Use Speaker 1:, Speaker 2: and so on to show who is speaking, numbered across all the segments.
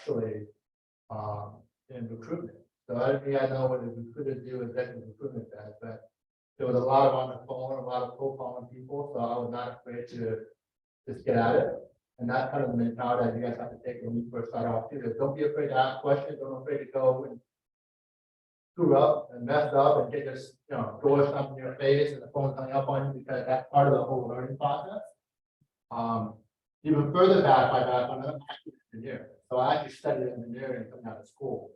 Speaker 1: actually in recruitment. So I don't think I know what a recruiter do executive recruitment does, but there was a lot on the phone, a lot of cold calling people, so I was not afraid to just get at it. And that's kind of the mentality that you guys have to take when you first start off too. Don't be afraid to ask questions, don't be afraid to go and screw up and mess up and get this, door stuff in your face and the phone coming up on you, because that's part of the whole learning process. Even further back, my background, I'm actually an engineer. So I actually studied engineering coming out of school.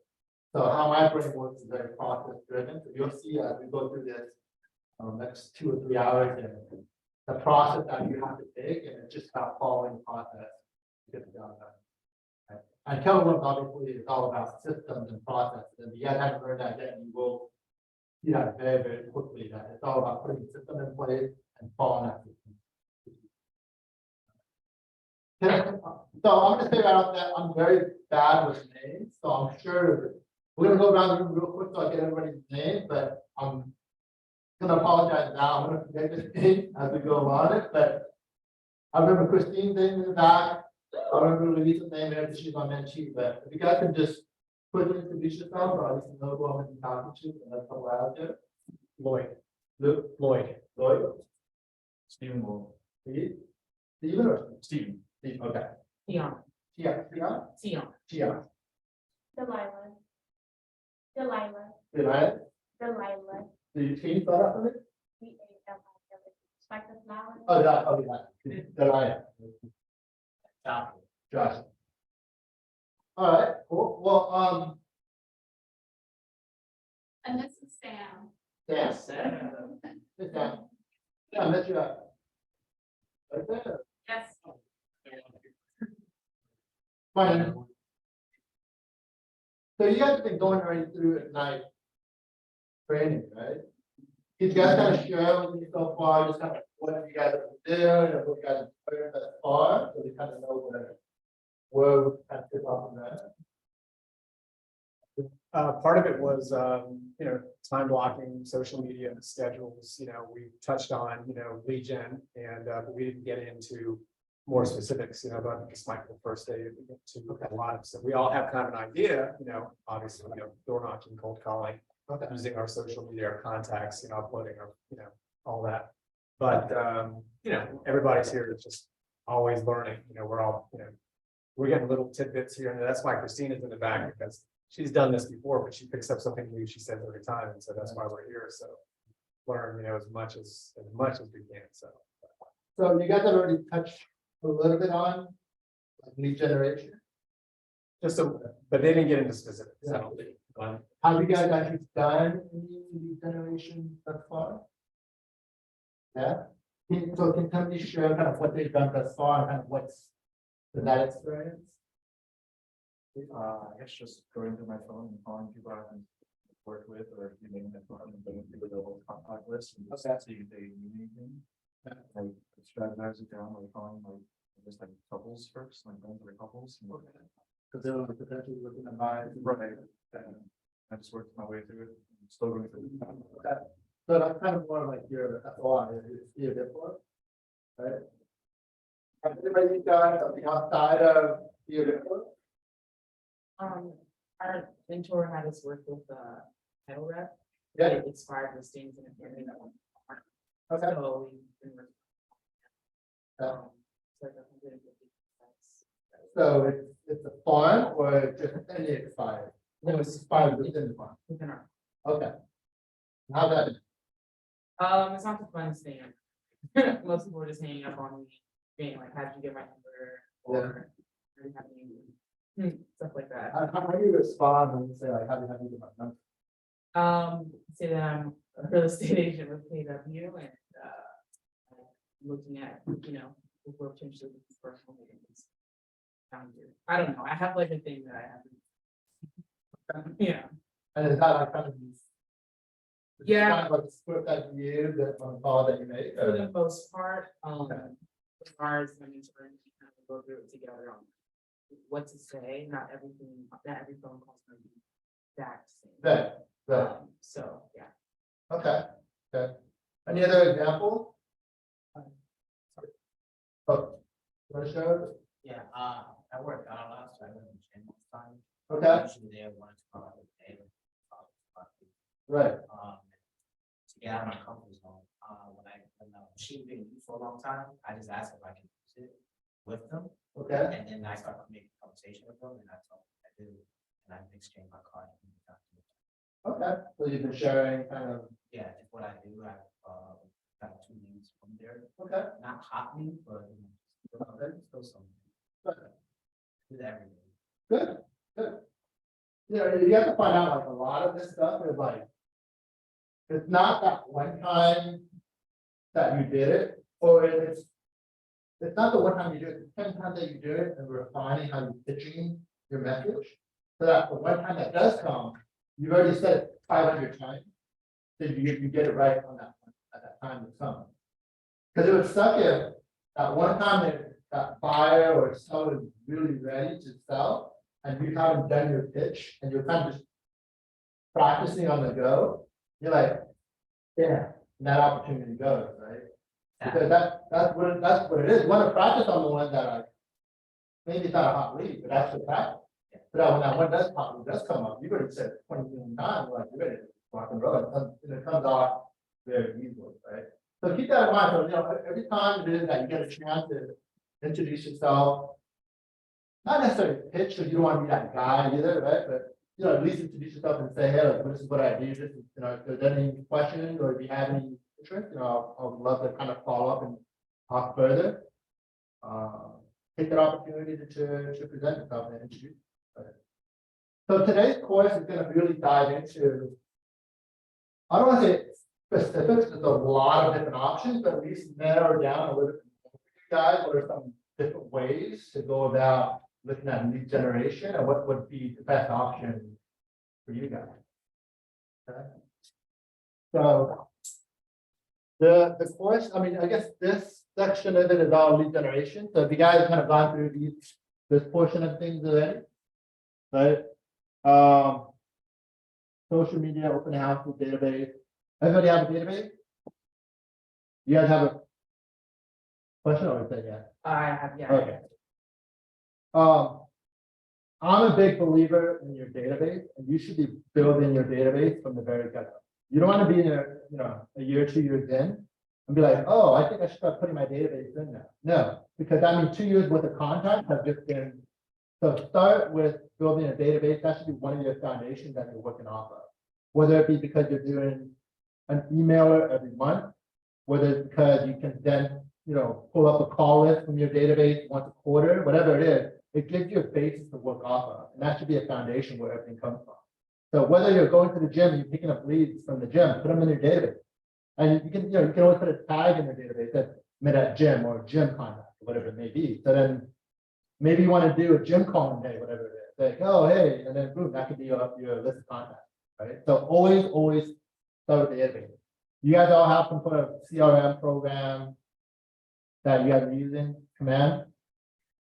Speaker 1: So how my brain works is very process driven. So you'll see as we go through this next 2 or 3 hours and the process that you have to take, and it's just about following the process to get the job done. Right? And Kelvin obviously is all about systems and processes. And if you guys haven't learned that yet, you will see that very, very quickly, that it's all about putting a system in place and following that system. So I'm going to say right off that I'm very bad with names, so I'm sure we're going to go around the room real quick so I get everybody's name, but I'm going to apologize now. I'm going to forget this name as we go on it, but I remember Christine's name in the back. I remember Louisa's name there because she's my mentee, but if you guys can just quickly introduce yourself, or at least know who I'm going to be talking to, and that's how out there.
Speaker 2: Lloyd.
Speaker 1: Luke.
Speaker 2: Lloyd.
Speaker 1: Lloyd.
Speaker 3: Stephen Wall.
Speaker 1: Steve. Steven or
Speaker 3: Stephen.
Speaker 1: Steve? Okay.
Speaker 4: Tion.
Speaker 1: Tia.
Speaker 4: Delilah.
Speaker 1: Delilah.
Speaker 4: Delilah.
Speaker 1: Do you see that up for me?
Speaker 4: D-A-L-I-L-A. Like the flower.
Speaker 1: Oh, yeah. Delilah. Josh. All right, cool. Well,
Speaker 5: And this is Sam.
Speaker 1: Yes. Sit down. Yeah, let you up. Right there.
Speaker 5: Yes.
Speaker 1: Fine. So you guys have been going right through at night training, right? Did you guys kind of share with me so far, just kind of what you guys have been doing and what you guys have learned thus far, so we kind of know where we kind of pick up on that?
Speaker 2: Part of it was, time blocking, social media schedules, we touched on, lead gen, and but we didn't get into more specifics, but I think this might be the first day we get to look at a lot of stuff. We all have kind of an idea, obviously, door knocking, cold calling, using our social media, our contacts, uploading our, all that. But, everybody's here to just always learning, we're all, we're getting little tidbits here, and that's why Christina's in the back, because she's done this before, but she picks up something new, she says every time, and so that's why we're here, so learn, as much as we can, so.
Speaker 1: So you guys have already touched a little bit on lead generation.
Speaker 2: Just so, but they didn't get into specifics, I don't think.
Speaker 1: Have you guys actually done any lead generation thus far? Yeah. So can companies share kind of what they've done thus far and kind of what's that experience?
Speaker 3: I guess just going through my phone and calling people I haven't worked with, or giving them going through the whole contact list and just see if they need anything. Like strategize it down, like calling just like couples first, like going through couples.
Speaker 1: Because they're potentially looking to buy.
Speaker 3: Right. And I just worked my way through it. I'm still going through it.
Speaker 1: So that's kind of more like your FOI, your depot, right? Have anybody done something outside of your depot?
Speaker 4: Our mentor had us work with title rep.
Speaker 1: Yeah.
Speaker 4: It expired listings and it.
Speaker 1: Okay.
Speaker 4: So we've been. So it's like 150.
Speaker 1: So it's a farm or just any expired? No, it's expired within the farm.
Speaker 4: Within our.
Speaker 1: Okay. How's that?
Speaker 4: It's not the funnest thing. Most people are just hanging up on me, being like, "How did you get my number?" Or "How do you have me?" Stuff like that.
Speaker 1: How do you respond when you say like, how do you get my number?
Speaker 4: Say that I'm a real estate agent with KW and I'm looking at, if we're potentially looking for personal meetings. I don't know. I have like a thing that I have. Yeah.
Speaker 1: And is that like kind of these?
Speaker 4: Yeah.
Speaker 1: Kind of like the script that you use that on the call that you make?
Speaker 4: For the most part, as far as my mentor and kind of go through it together on what to say. Not every phone call is going to be exact same.
Speaker 1: Right.
Speaker 4: So yeah.
Speaker 1: Okay. Any other examples? Oh, you want to show it?
Speaker 6: Yeah, I work out last time in the
Speaker 1: Okay,
Speaker 6: Usually they have 1 or 2 hours a day.
Speaker 1: right,
Speaker 6: To get out of my comfort zone, when the machine been used for a long time, I just ask if I can use it with them.
Speaker 1: okay,
Speaker 6: And then I start making conversation with them and I tell them what I do. And I exchange my card.
Speaker 1: okay. So you've been sharing kind of,
Speaker 6: Yeah, it's what I do. I got 2 leads from there.
Speaker 1: okay.
Speaker 6: Not hot leads, but still something.
Speaker 1: Good.
Speaker 6: Do that every day.
Speaker 1: Good, good. You know, you have to find out like a lot of this stuff is like. It's not that one time. That you did it, or it's. It's not the one time you do it, it's 10 times that you do it and refining how you're pitching your message. So that the one time that does come, you've already said it 500 times. So you get it right on at that time it's coming. Because it would suck if that one time that buyer or seller is really ready to sell and you haven't done your pitch and you're kind of just practicing on the go, you're like, yeah, and that opportunity goes, right? Because that's what it is. You want to practice on the one that maybe it's not a hot lead, but actually practice. So that when that one does come up, you've already said 20 million times, like you're ready to rock and roll, and it comes off very easily, right? So keep that in mind. So, you know, every time it is that you get a chance to introduce yourself, not necessarily pitch, because you don't want to be that guy either, right? But, you know, at least introduce yourself and say, hey, look, this is what I do. This is, you know, if there's any questions or if you have any interest, you know, I would love to kind of follow up and talk further. Take that opportunity to present yourself and introduce. Right? So today's course is going to really dive into, I don't want to say specifics, there's a lot of different options, but at least narrow down a little bit for you guys, what are some different ways to go about looking at lead generation and what would be the best option for you guys. Okay. So the course, I mean, I guess this section of it is all lead generation. So if you guys kind of gone through this portion of things already, right? Social media, open house, database. Everybody have a database? You guys have a question or say yeah?
Speaker 4: I have, yeah.
Speaker 1: Okay. I'm a big believer in your database, and you should be building your database from the very get-go. You don't want to be in a year, 2 years in, and be like, oh, I think I should start putting my database in now. No, because I mean, 2 years worth of content have just been. So start with building a database. That should be one of your foundations that you're working off of. Whether it be because you're doing an emailer every month, whether it's because you can then, pull up a call list from your database once a quarter, whatever it is, it gives you a basis to work off of. And that should be a foundation where everything comes from. So whether you're going to the gym, you're picking up leads from the gym, put them in your database. And you can, you can always put a tag in your database that's met at gym or gym contact, whatever it may be. So then maybe you want to do a gym calling day, whatever it is. Like, oh, hey, and then boom, that could be your list of contacts, right? So always start with the database. You guys all have some sort of CRM program that you guys are using, Command,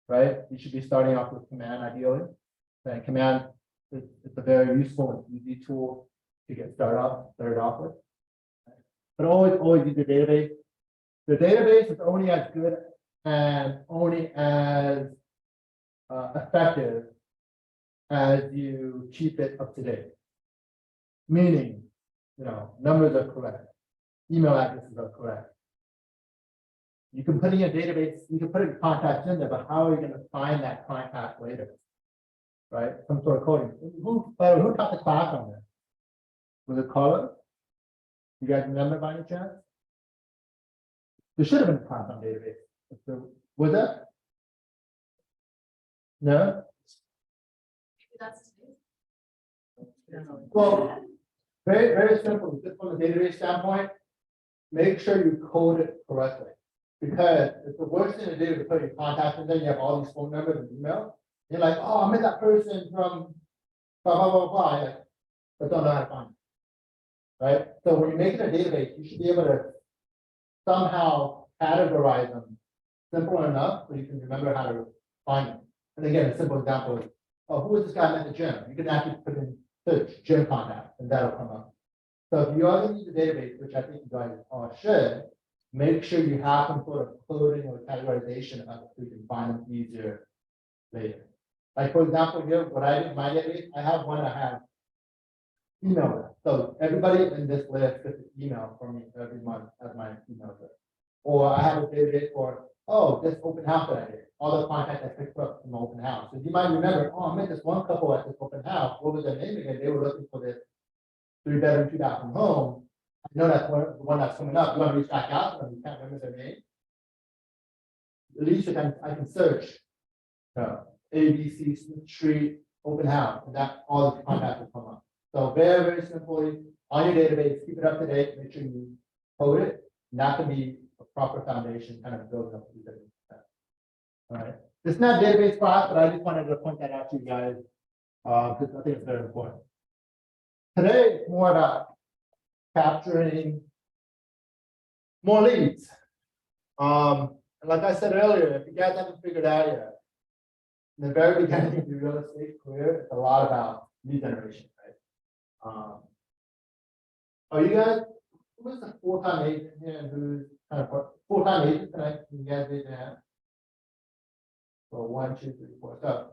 Speaker 1: right? You should be starting off with Command ideally. And Command is a very useful and easy tool to get started off with. But always use the database. The database is only as good and only as effective as you keep it up to date. Meaning, numbers are correct, email addresses are correct. You can put in your database, you can put your contacts in there, but how are you going to find that contact later? Right? Some sort of coding. Who taught the class on this? Was it Carla? You guys remember by any chance? There should have been a class on database. Was that? No?
Speaker 5: That's.
Speaker 1: Well, very simple. Just from the database standpoint, make sure you code it correctly. Because it's the worst thing to do to put your contact in there, you have all these phone numbers and emails. You're like, oh, I met that person from blah, blah, blah, blah. Like, but don't know how to find it. Right? So when you're making a database, you should be able to somehow categorize them simple enough so you can remember how to find them. And again, a simple example is, oh, who is this guy at the gym? You can actually put in search gym contact and that'll come up. So if you are going to use a database, which I think you guys all should, make sure you have some sort of coding or categorization of it so you can find them easier later. Like, for example, here, what I did in my database, I have one I have. Email list. So everybody in this list gets an email from me every month as my email list. Or I have a database for, oh, this open house that I did, all the contacts I picked up from the open house. So you might remember, oh, I met this one couple at this open house, what was their name again? They were looking for this 3-bedroom, 2-bathroom home. I know that's the one that's coming up. You want to reach back out to them, you can't remember their name. At least I can search. ABC Street, open house, and that all the contacts will come up. So very, very simply, on your database, keep it up to date, make sure you code it, and that can be a proper foundation, kind of building up. All right, it's not database class, but I just wanted to point that out to you guys, because I think it's very important. Today, it's more about capturing more leads. And like I said earlier, if you guys haven't figured out yet, in the very beginning of your real estate career, it's a lot about lead generation, right? Are you guys, who's the full-time agent here and who's kind of full-time agent tonight? You guys raise your hand. So 1, 2, 3, 4. So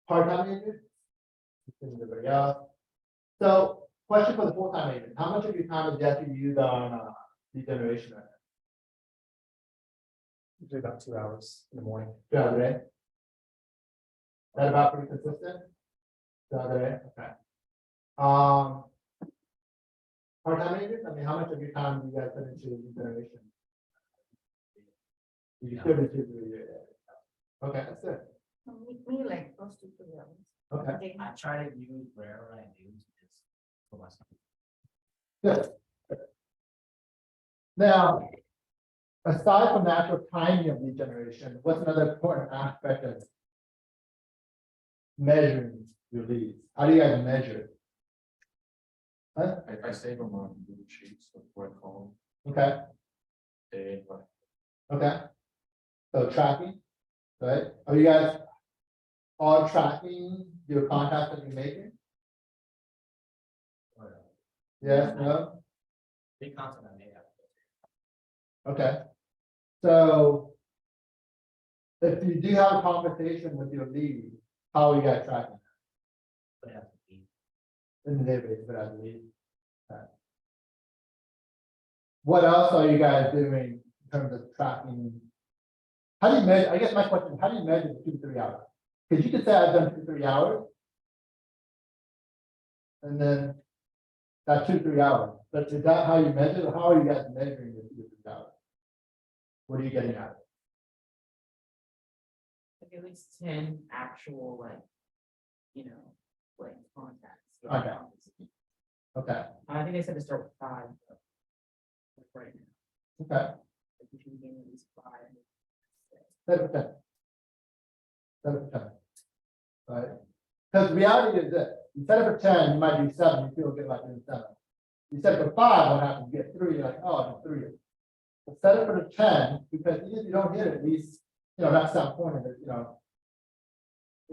Speaker 1: part-time agent? Everybody else. So question for the full-time agent, how much of your time is that you use on lead generation right now?
Speaker 2: Usually about 2 hours in the morning.
Speaker 1: Throughout the day? That about pretty consistent? Throughout the day, okay. Part-time agents, I mean, how much of your time do you guys put into lead generation? You still do 2 to 3 days. Okay, that's good.
Speaker 5: Me like close to 2 hours.
Speaker 1: Okay,
Speaker 6: I try to use wherever I do just for myself.
Speaker 1: good. Now, aside from the actual timing of lead generation, what's another important aspect of measuring your leads? How do you guys measure it? Huh?
Speaker 3: I save them on Google Sheets before I call
Speaker 1: Okay,
Speaker 3: them, day, but
Speaker 1: okay. So tracking, right? Are you guys all tracking your contacts that you're making? Yes, no?
Speaker 6: Big content I made out.
Speaker 1: Okay. So if you do have a conversation with your lead, how are you guys tracking
Speaker 6: But it has to be.
Speaker 1: in the database, but I believe? Okay. What else are you guys doing in terms of tracking? How do you measure, I guess my question, is, how do you measure the 2 to 3 hours? Because you could say I've done 2 to 3 hours. And then that's 2 to 3 hours, but is that how you measure, it? How are you guys measuring the 2 to 3 hours? What are you getting at?
Speaker 4: Like at least 10 actual, like, you know, like contacts.
Speaker 1: Okay. Okay,
Speaker 4: I think they said to start with 5. but, like, right now,
Speaker 1: okay.
Speaker 4: like if you gain at least 5.
Speaker 1: 7%. 7%. Right? Because the reality is that you set it for 10, you might do 7, you feel good about doing 7. You set it for 5, what happens? You get 3, you're like, oh, I did 3. But set it for the 10, because even if you don't hit it, at least, you know, that's that point of it, you know.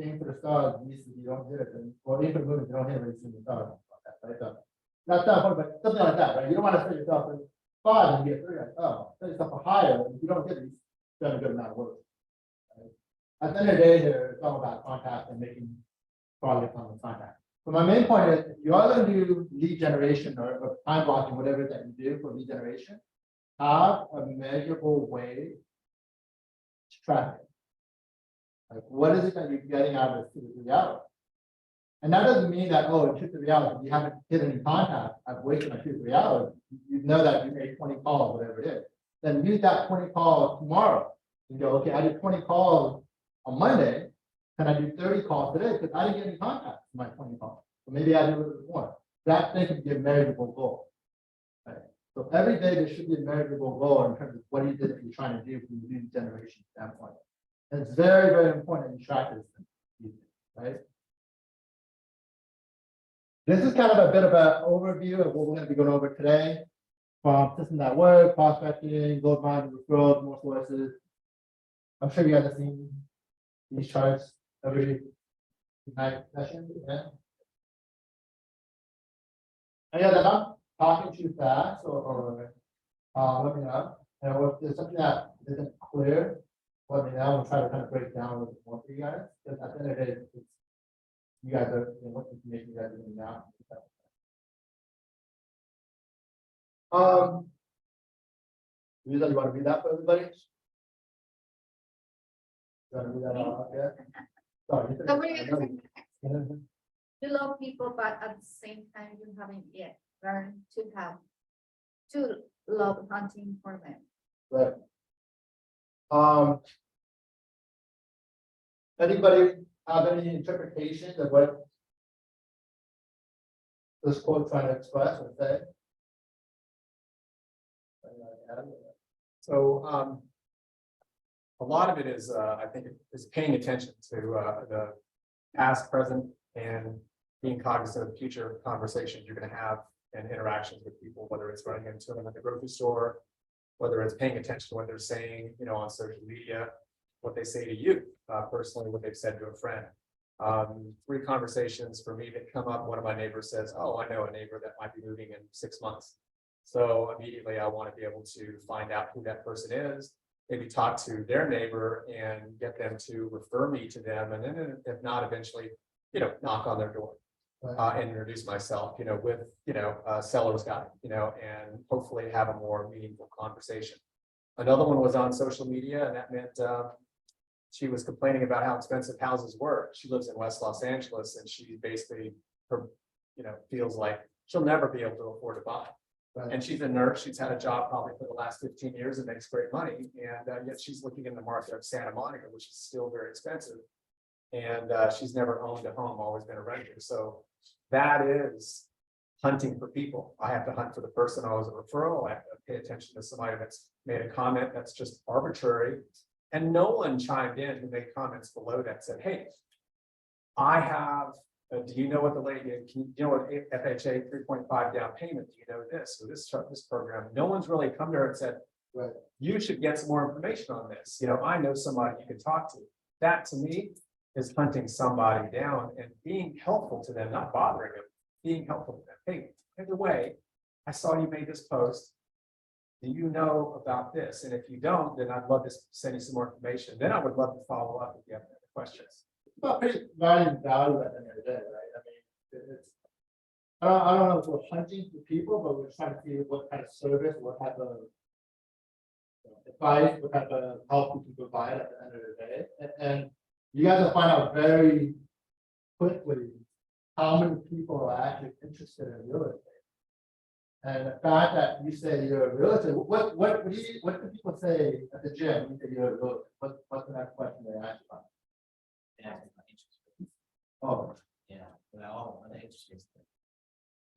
Speaker 1: Aim for the stars, at least if you don't hit it, then, or aim for the moon, if you don't hit it, at least in the stars, right? So, not that point, but something like that, right? You don't want to set yourself for 5 and you get 3, like, oh, set yourself for higher, if you don't hit it, you've done a good amount of work. Right? At the end of the day, here, it's all about contact and making progress on the contact. But my main point is, if you are going to do lead generation or time blocking, whatever that you do for lead generation, have a measurable way to track it. Like, what is it that you're getting out of this 2 to 3 hours? And that doesn't mean that, oh, in 2 to 3 hours, if you haven't hit any contact, I've wasted my 2 to 3 hours. You know that you made 20 calls, whatever it is. Then use that 20 calls tomorrow. And go, okay, I did 20 calls on Monday. Can I do 30 calls today? Because I didn't get any contact in my 20 calls. So maybe I do a little bit more. That thing could be a measurable goal. Right? So every day there should be a measurable goal in terms of what it is that you're trying to do from the lead generation standpoint. And it's very, very important that you track this thing, right? This is kind of a bit of an overview of what we're going to be going over today. From system that work, prospecting, gold mine, referrals, more sources. I'm sure you guys have seen these charts every night session. Yeah. And yeah, I'm talking too fast or let me know. And if there's something that isn't clear let me know and try to kind of break down a little bit more for you guys, because at the end of the day, it's, you guys are, what information you guys are giving out. Lisa, you want to read that for everybody? You want to read that out, yeah? Sorry.
Speaker 5: So we're
Speaker 1: I
Speaker 5: gonna
Speaker 1: know
Speaker 5: say you love people, but at the same time, you haven't yet learned to love hunting for them.
Speaker 1: Right. Anybody have any interpretations of what this quote trying to express or say?
Speaker 2: So, a lot of it is, I think, is paying attention to, the past, present, and being cognizant of the future conversations you're gonna have and interactions with people, whether it's running into them at the grocery store, whether it's paying attention to what they're saying, on social media, what they say to you, personally, what they've said to a friend. 3 conversations for me that come up. One of my neighbors says, "Oh, I know a neighbor that might be moving in 6 months." So immediately I want to be able to find out who that person is, maybe talk to their neighbor and get them to refer me to them. And then if not, eventually, knock on their door. And introduce myself, with, a seller's guide, and hopefully have a more meaningful conversation. Another one was on social media, and that meant she was complaining about how expensive houses were. She lives in West Los Angeles, and she basically, feels like she'll never be able to afford to buy.
Speaker 1: Right.
Speaker 2: And she's a nurse. She's had a job probably for the last 15 years and makes great money. And yet she's looking in the market of Santa Monica, which is still very expensive. And she's never owned a home, always been a renter. So that is hunting for people. I have to hunt for the person I was a referral. I have to pay attention to somebody that's made a comment that's just arbitrary. And no one chimed in who made comments below that said, "Hey, I have, do you know what the lady, can you know what FHA 3.5 down payment? Do you know this or this program?" No one's really come there and said,
Speaker 1: Right.
Speaker 2: "You should get some more information on this. I know somebody you can talk to." That to me is hunting somebody down and being helpful to them, not bothering them, being helpful to them. "Hey, by the way, I saw you made this post. Do you know about this? And if you don't, then I'd love to send you some more information. Then I would love to follow up if you have any questions."
Speaker 1: About providing value at the end of the day, right? I mean, it's, I don't know if we're hunting for people, but we're trying to see what kind of service, what type of advice, what type of help we can provide at the end of the day. And you guys will find out very quickly how many people are actually interested in real estate. And the fact that you say you're a realtor, what do people say at the gym when you say you're a realtor? What's the next question they ask about?
Speaker 6: Yeah, my interest rate.
Speaker 1: Oh,
Speaker 6: Yeah, well, the interest rates.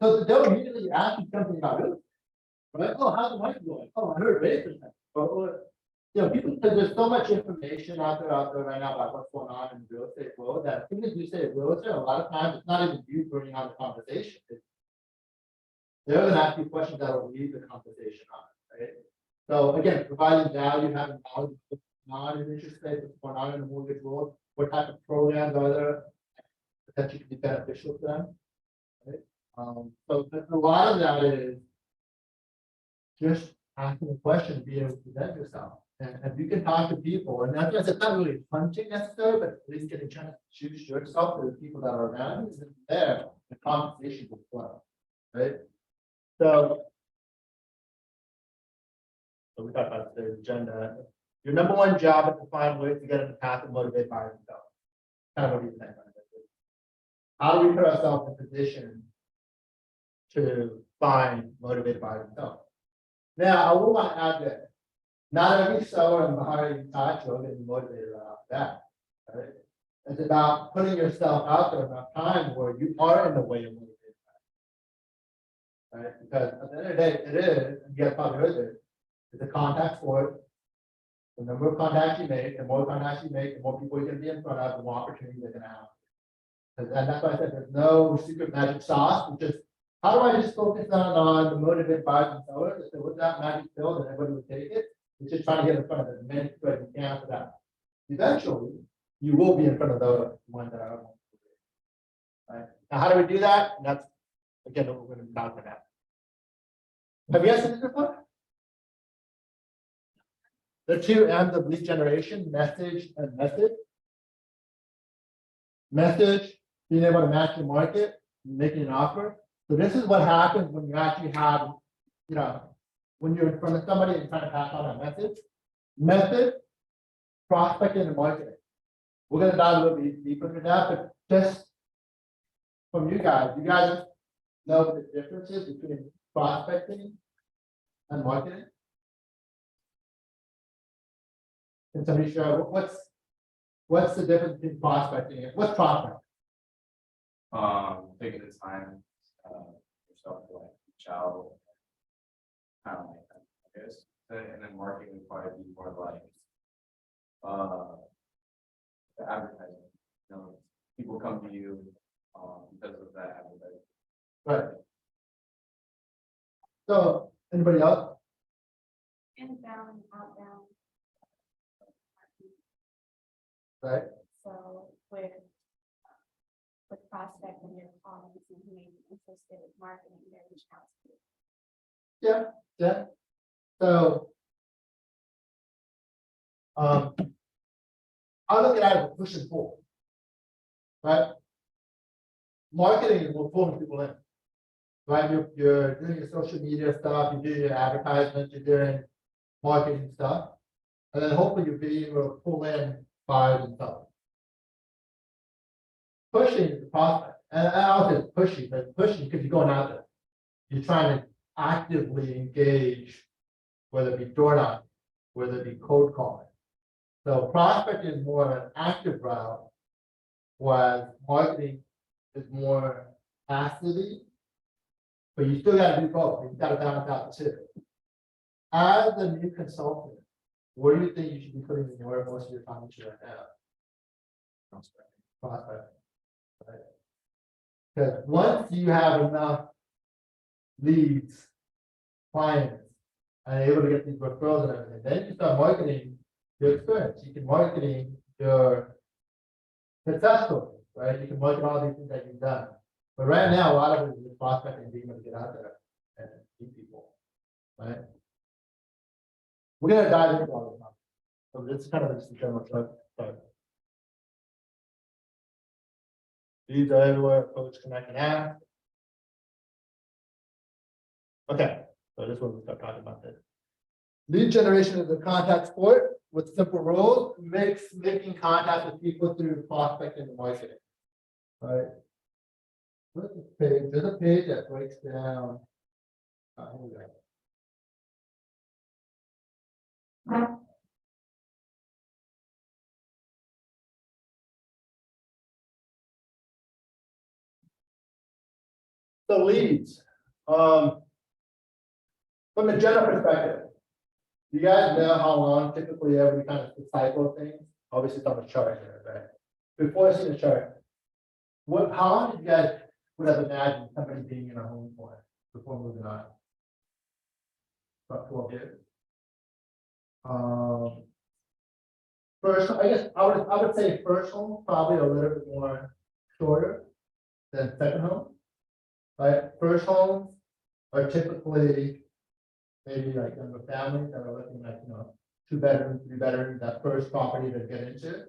Speaker 1: so they'll immediately ask you something about real estate, right? Oh, how's the market going? Oh, I heard rates. People, because there's so much information out there right now about what's going on in the real estate world that as soon as you say realtor, a lot of times it's not even you bringing on the conversation. They're going to ask you questions that will lead the conversation on, right? So again, providing value, having knowledge of what's going on in interest rates, what's going on in the mortgage world, what type of programs are there that you can be beneficial to them, right? So a lot of that is just asking a question, being able to present yourself. And you can talk to people, and that's it's not really hunting necessarily, but at least getting a chance to choose yourself to the people that are around you, and there the conversation will flow, right? So we talked about the agenda. Your number one job is to find ways to get in the path and motivate by yourself. Kind of what do you think? How do we put ourselves in position to find motivated by yourself? Now, I will want to add that not every seller in Bahari touch will get motivated off that. Right? It's about putting yourself out there enough time where you are in the way of motivated. Right? Because at the end of the day, it is, and you guys probably heard it, it's a contact sport. The number of contacts you make, the more contacts you make, the more people you're gonna be in front of, the more opportunities they're gonna have. And that's why I said there's no secret magic sauce, it's just how do I just focus on the motivated buyers and sellers? So with that magic pill, then everybody would take it. It's just trying to get in front of as many people as you can for that. Eventually, you will be in front of the ones that are. Right. Now, how do we do that? And that's again what we're going to be talking about. Have you guys seen this before? The two M's of lead generation, message and method. Message, being able to match the market, making an offer. So this is what happens when you actually have, you know, when you're in front of somebody and trying to pass on a message. Method, prospecting and marketing. We're gonna dive a little bit deeper into that, but just from you guys know the differences between prospecting and marketing? Can somebody share what's the difference between prospecting and what's prospecting?
Speaker 3: Taking the time, yourself to like reach out. Kind of like that, I guess, and then marketing would probably be more like. The advertising, you know, people come to you, because of that advertising.
Speaker 1: Right. So, anybody else?
Speaker 5: Inbound, outbound.
Speaker 1: Right,
Speaker 5: So with prospect and your calling, and who may be interested in marketing, they're reaching out to you.
Speaker 1: yeah. So. I look at it as a push and pull. Right? Marketing will pull people in. Right, you're doing your social media stuff, you're doing your advertisements, you're doing marketing stuff. And then hopefully you'll be able to pull in buyers and sellers. Pushing is the prospect, and I don't say pushing, but pushing because you're going out there. You're trying to actively engage, whether it be door knocking, whether it be cold calling. So prospect is more of an active route, while marketing is more passively. But you still gotta do both, you've gotta balance out the two. As a new consultant, what do you think you should be putting in your most of your time into right now? Prospect. Right? Because once you have enough leads, clients, and able to get these referrals and everything, then you start marketing your experience. You can marketing your success story, right? You can market all these things that you've done. But right now, a lot of it is prospecting, being able to get out there and meet people, right? We're gonna dive into all of them. So this is kind of just a general stuff, but these are everywhere folks connect and ask. Okay, so this one we start talking about this. Lead generation is a contact sport with simple rules, making contact with people through prospecting and marketing. Right? Where's this page? There's a page that breaks down. Here we go. So leads, from a general perspective, you guys know how long typically every kind of cycle thing, obviously it's on the chart here, right? Before I see the chart, how long did you guys would have imagined somebody being in a home for before moving on? About 12 years. First, I guess I would say first home probably a little bit more shorter than second home. Right, first homes are typically maybe like younger families that are looking at, 2 bedroom, 3 bedroom, that first property to get into.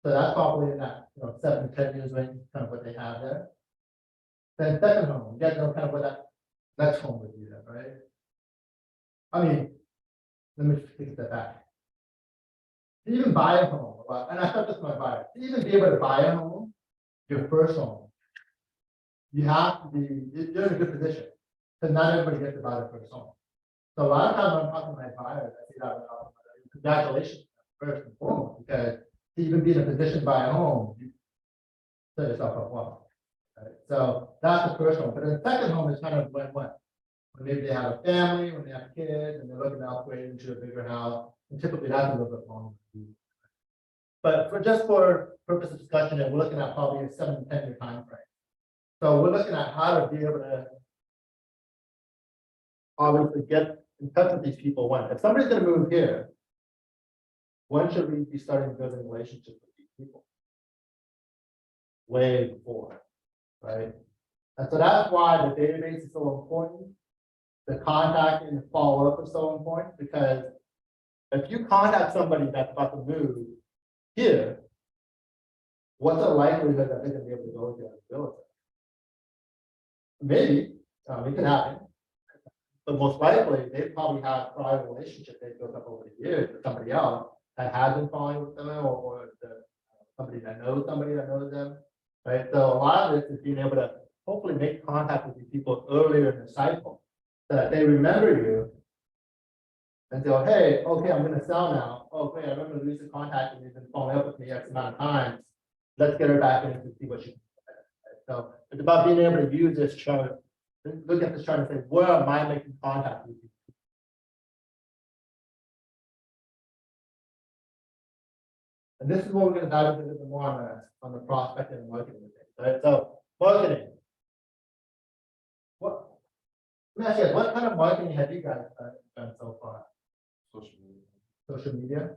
Speaker 1: So that's probably in that 7 to 10 years range, kind of what they have there. Then second home, you guys know kind of what that next home would be there, right? I mean, let me take a step back. To even buy a home, and I thought this was my buyer, to even be able to buy a home, your first home. You have to be, you're in a good position, because not everybody gets to buy their first home. So a lot of times when I'm talking to my buyers, I see that, congratulations, first and foremost, because to even be in a position to buy a home, you set yourself up well. Right? So that's the first home, but then the second home is kind of when maybe they have a family, when they have kids, and they're looking to upgrade into a bigger house, and typically that's a little bit longer. But for purpose of discussion, we're looking at probably a 7 to 10 year time frame. So we're looking at how to be able to obviously get in touch with these people when. If somebody's gonna move here, when should we be starting building relationships with these people? Way before, right? And so that's why the database is so important. The contacting and follow-up is so important, because If you contact somebody that's about to move here, what's the likelihood that they're gonna be able to go to that building? Maybe, it could happen. But most likely, they probably have prior relationship they built up over the years with somebody else that has been following with them or somebody that knows them. Right, so a lot of this is being able to hopefully make contact with these people earlier in the cycle. So that they remember you. And go, hey, okay, I'm gonna sell now. Oh, great, I remember Lisa contacted me, you've been following up with me X amount of times. Let's get her back in to see what she. So it's about being able to use this chart. Look at this chart and say, where am I making contact with you? And this is what we're gonna dive into a little bit more on the prospecting and marketing, right? So marketing. What? Let me ask you, guys, what kind of marketing have you guys done so far?
Speaker 3: Social media.
Speaker 1: Social media?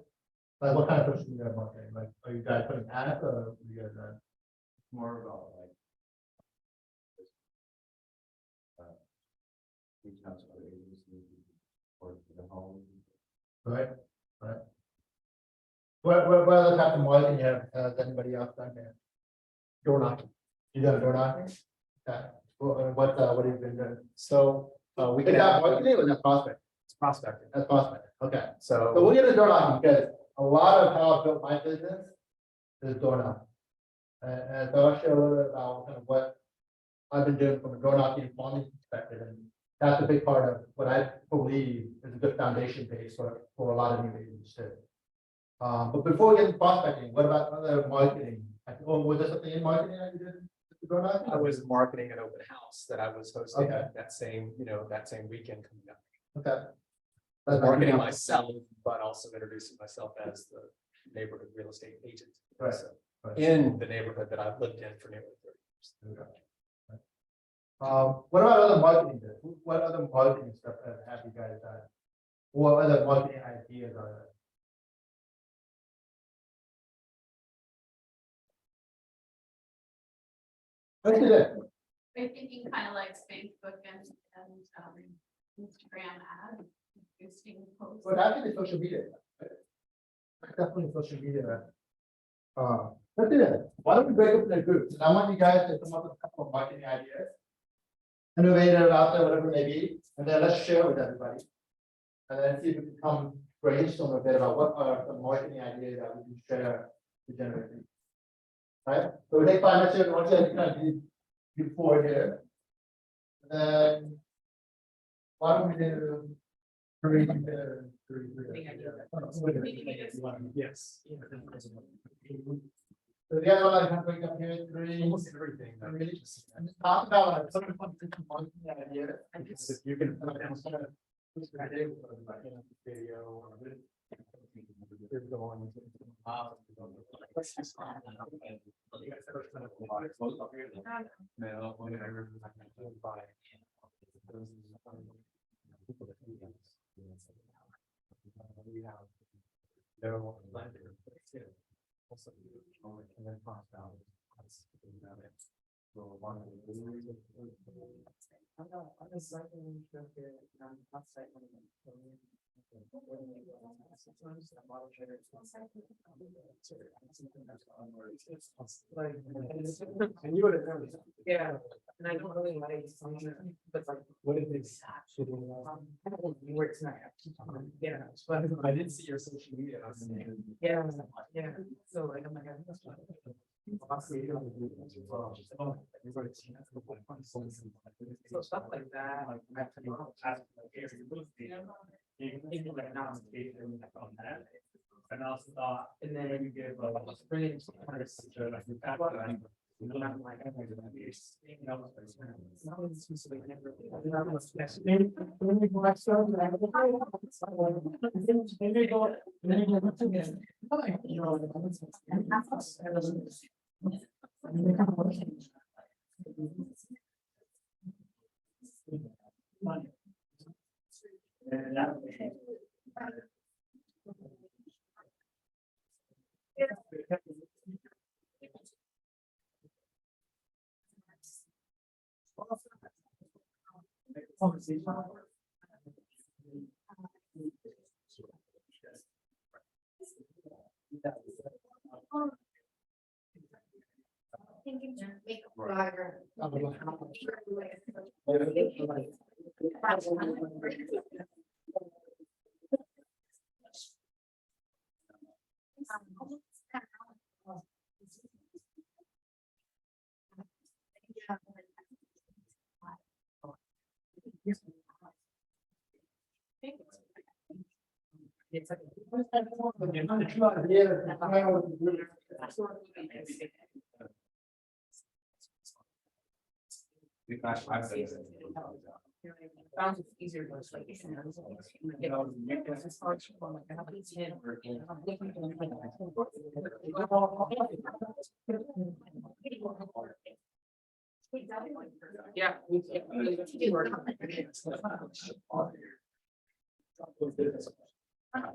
Speaker 1: Like what kind of social media marketing? Like, are you guys putting ads or are you guys?
Speaker 3: More about like. Reaching out to other agencies or the home.
Speaker 1: Right, right. What other type of marketing has anybody else done here?
Speaker 2: Door knocking.
Speaker 1: You done door knocking? Okay. What have you been doing?
Speaker 2: So, we
Speaker 1: Is
Speaker 2: can.
Speaker 1: that marketing or is that prospect?
Speaker 2: It's prospecting.
Speaker 1: That's prospect, okay. So
Speaker 2: So,
Speaker 1: we'll get into door knocking because a lot of how I built my business is door knocking. And so I'll share a little bit about kind of what I've been doing from a door knocking and plumbing perspective. And that's a big part of what I believe is a good foundation base for a lot of new agents too. But before we get into prospecting, what about other marketing? Was there something in marketing that you did? with the door knocking?
Speaker 2: I was marketing an open house that I was hosting
Speaker 1: Okay.
Speaker 2: that same weekend coming up.
Speaker 1: Okay.
Speaker 2: Marketing myself, but also introducing myself as the neighborhood real estate agent.
Speaker 1: Right,
Speaker 2: So,
Speaker 1: right.
Speaker 2: in the neighborhood that I've lived in for nearly 30 years.
Speaker 1: What about other marketing? What other marketing stuff have you guys done? What other marketing ideas are there? Let's do that.
Speaker 7: I'm thinking kind of like Facebook and Instagram ads, boosting posts.
Speaker 1: Well, actually, social media. Definitely social media. Let's do that. Why don't we break up into groups? And I want you guys to come up with a couple of marketing ideas. Innovative out there, whatever it may be, and then let's share with everybody. And then see if we can come brainstorm a bit about what are the marketing ideas that we can share to generate. leads. Right? So we take 5 minutes here, once you kind of do 4 here. And then why don't we do 3 here, 3 here?
Speaker 2: Yes.
Speaker 1: So the other one I can break up here, 3.
Speaker 2: Almost everything.
Speaker 1: Really, and just talk about like some of the marketing ideas.
Speaker 2: If you can. Video. You're going. We have. No. Also, and then cross out. So one of the.
Speaker 4: I'm not, I'm just like, interested, outside.
Speaker 2: And you would have done.
Speaker 4: Yeah, and I don't really like, but like,
Speaker 2: What did they?
Speaker 4: where it's not. Yeah, but
Speaker 2: I didn't see your social media.
Speaker 4: yeah, yeah, so like, I'm like. So stuff like that.
Speaker 3: And also thought,
Speaker 4: And then
Speaker 3: you give
Speaker 4: bring it.
Speaker 5: Thinking to make a blogger.
Speaker 4: It's like. Found it easier to just like. You know, it's hard to form like, I have like 10 or I'm looking yeah.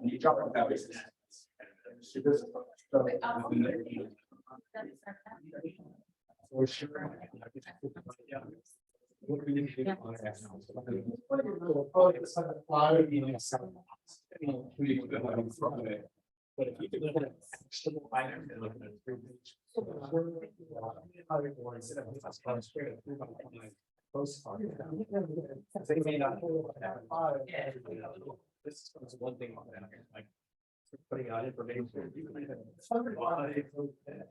Speaker 3: You drop off that basis. For sure. But if you could look at vegetable items and look at it through they may not. This is one thing on that, like. Putting out information.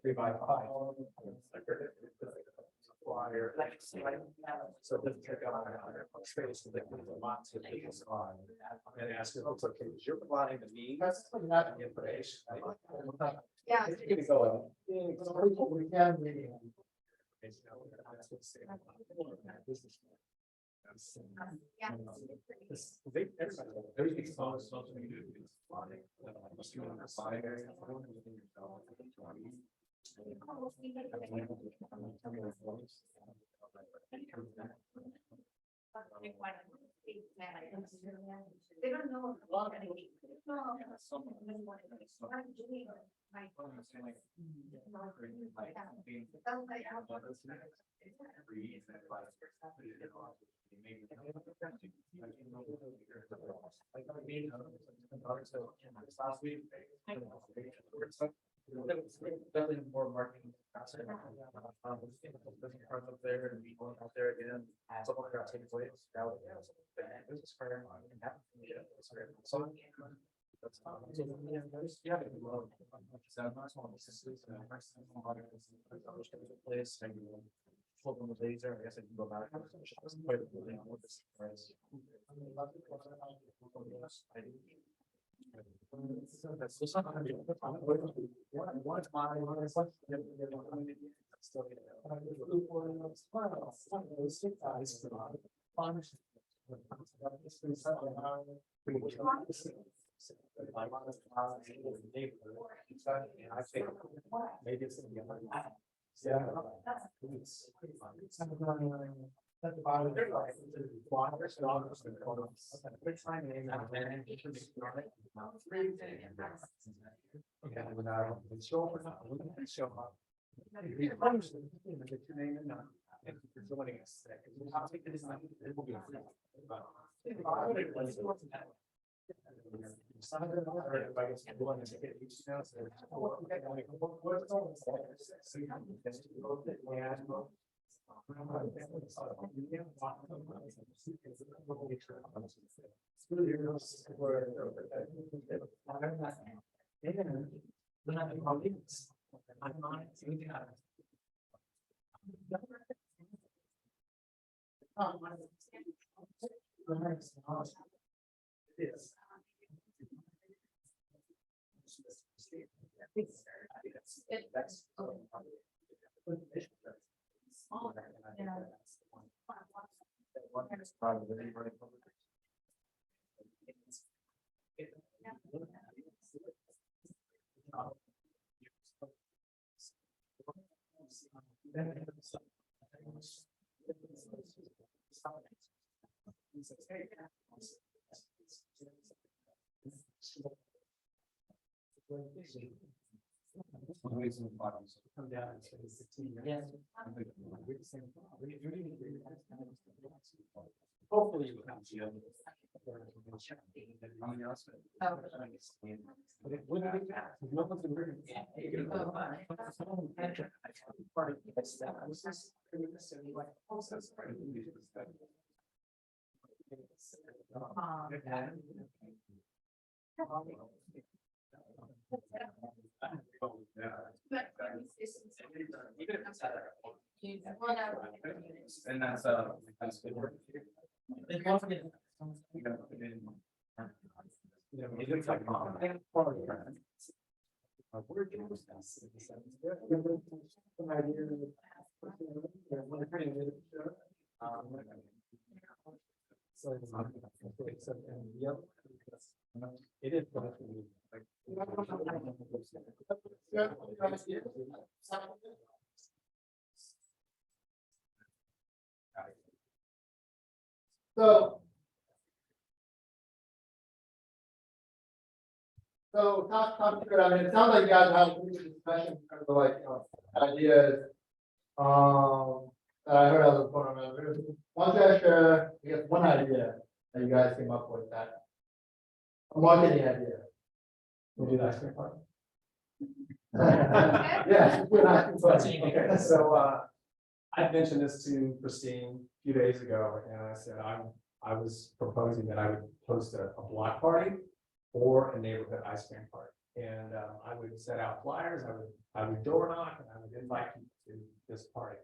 Speaker 3: 3x5. Flyer. So let's check out our space, so they can do lots of things on. And ask if it's okay, because you're providing the means and the information.
Speaker 5: Yeah.
Speaker 3: It's gonna go out.
Speaker 1: We can really.
Speaker 5: Yeah.
Speaker 3: Everything's on social media. Just doing the side area.
Speaker 5: They don't know.
Speaker 3: Last week. Definitely more marketing. Up there and we going out there again. Someone got taken away. This is fair. So. Yeah. Place. Hold on the laser, I guess I can go back. I think maybe it's gonna be. Yeah. Come down and say 16 years.
Speaker 4: Yeah.
Speaker 3: Hopefully you can see them.
Speaker 2: their information.
Speaker 3: How many else?
Speaker 4: Oh.
Speaker 2: But it wouldn't be bad, 'cause no one's agreeing.
Speaker 3: And that's good work.
Speaker 6: Then don't forget-
Speaker 2: You know, it looks like. We're doing this. An idea. So, and the other, it is.
Speaker 1: So. Talk to it, I mean, it sounds like you guys have a pretty good discussion, kind of like, ideas. That I heard other board members, one guy share, I guess, one idea that you guys came up with that. A marketing idea.
Speaker 2: We'll do the ice cream party.
Speaker 1: Yes. we're not-
Speaker 2: Okay, so, I mentioned this to Christine a few days ago, and I said, I was proposing that I would host a block party or a neighborhood ice cream party. And, I would set out flyers, I would door knock, and I would invite people to this party.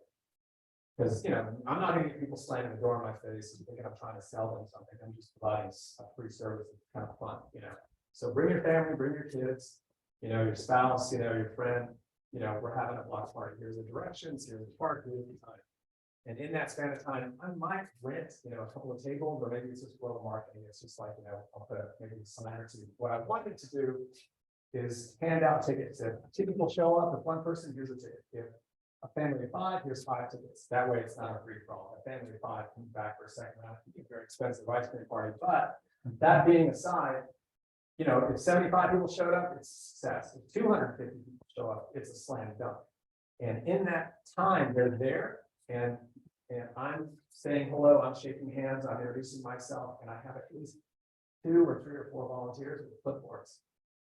Speaker 2: Because, you know, I'm not gonna get people slamming the door in my face and thinking I'm trying to sell them something, I'm just providing a free service, it's kind of fun, you know. So bring your family, bring your kids, you know, your spouse, you know, your friend, you know, we're having a block party, here's the directions, here's the park, here's the time. And in that span of time, I might rent, you know, a couple of tables, or maybe it's just little marketing, it's just like, you know, I'll put maybe a sign or two. What I wanted to do is hand out tickets, if two people show up, if one person, here's a ticket, if a family of 5, here's 5 tickets, that way it's not a free for all, a family of 5 comes back for a second round, it's a very expensive ice cream party, but that being aside, you know, if 75 people showed up, it's a success. If 250 people show up, it's a slam dunk. And in that time, they're there, and I'm saying hello, I'm shaking hands, I'm introducing myself, and I have at least 2 or 3 or 4 volunteers with clipboards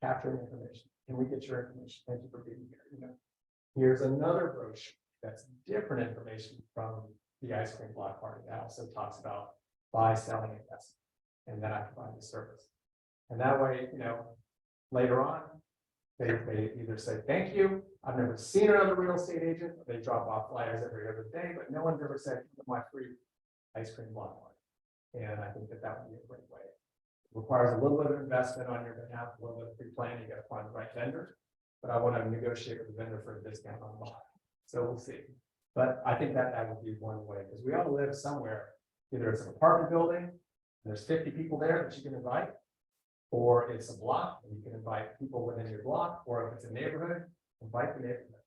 Speaker 2: capturing information. Can we get your information? Thank you for being here. You know, here's another brochure that's different information from the ice cream block party that also talks about buy, selling, and investing. And then I provide the service. And that way, you know, later on, they either say, thank you, I've never seen another real estate agent, they drop off flyers every other day, but no one's ever said, my free ice cream block party. And I think that that would be a great way. It requires a little bit of investment on your behalf, a little bit of pre-planning, you gotta find the right vendor. But I want to negotiate with the vendor for a discount on the block. So we'll see. But I think that would be one way, because we all live somewhere, either it's an apartment building, and there's 50 people there that you can invite, or it's a block, and you can invite people within your block, or if it's a neighborhood, invite the neighborhood.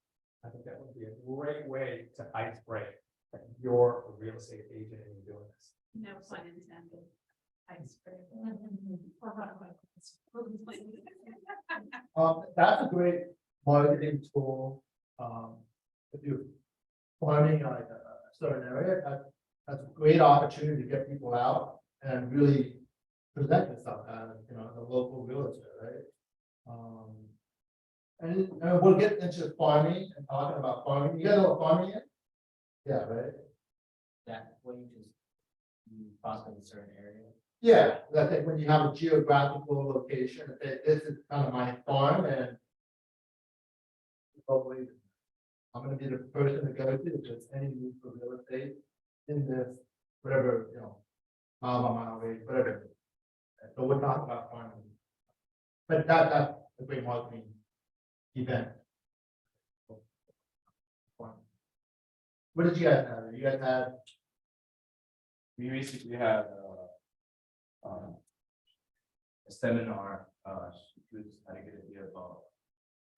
Speaker 2: I think that would be a great way to ice break that you're a real estate agent and you're doing this.
Speaker 7: No pun intended. Ice cream.
Speaker 1: That's a great marketing tool, if you're farming like a certain area, that's a great opportunity to get people out and really present yourself as, you know, the local realtor, right? And we'll get into farming and talking about farming, you guys know what farming is? Yeah, right?
Speaker 6: That way you foster in a certain area.
Speaker 1: Yeah, I think when you have a geographical location, that this is kind of my farm and. Hopefully, I'm gonna be the person to go to if there's any need for real estate in this, whatever, you know, mile away, whatever. So we're talking about farming. But that's a great marketing event. What did you guys have? You guys had,
Speaker 3: We basically had a seminar, students had to get an idea about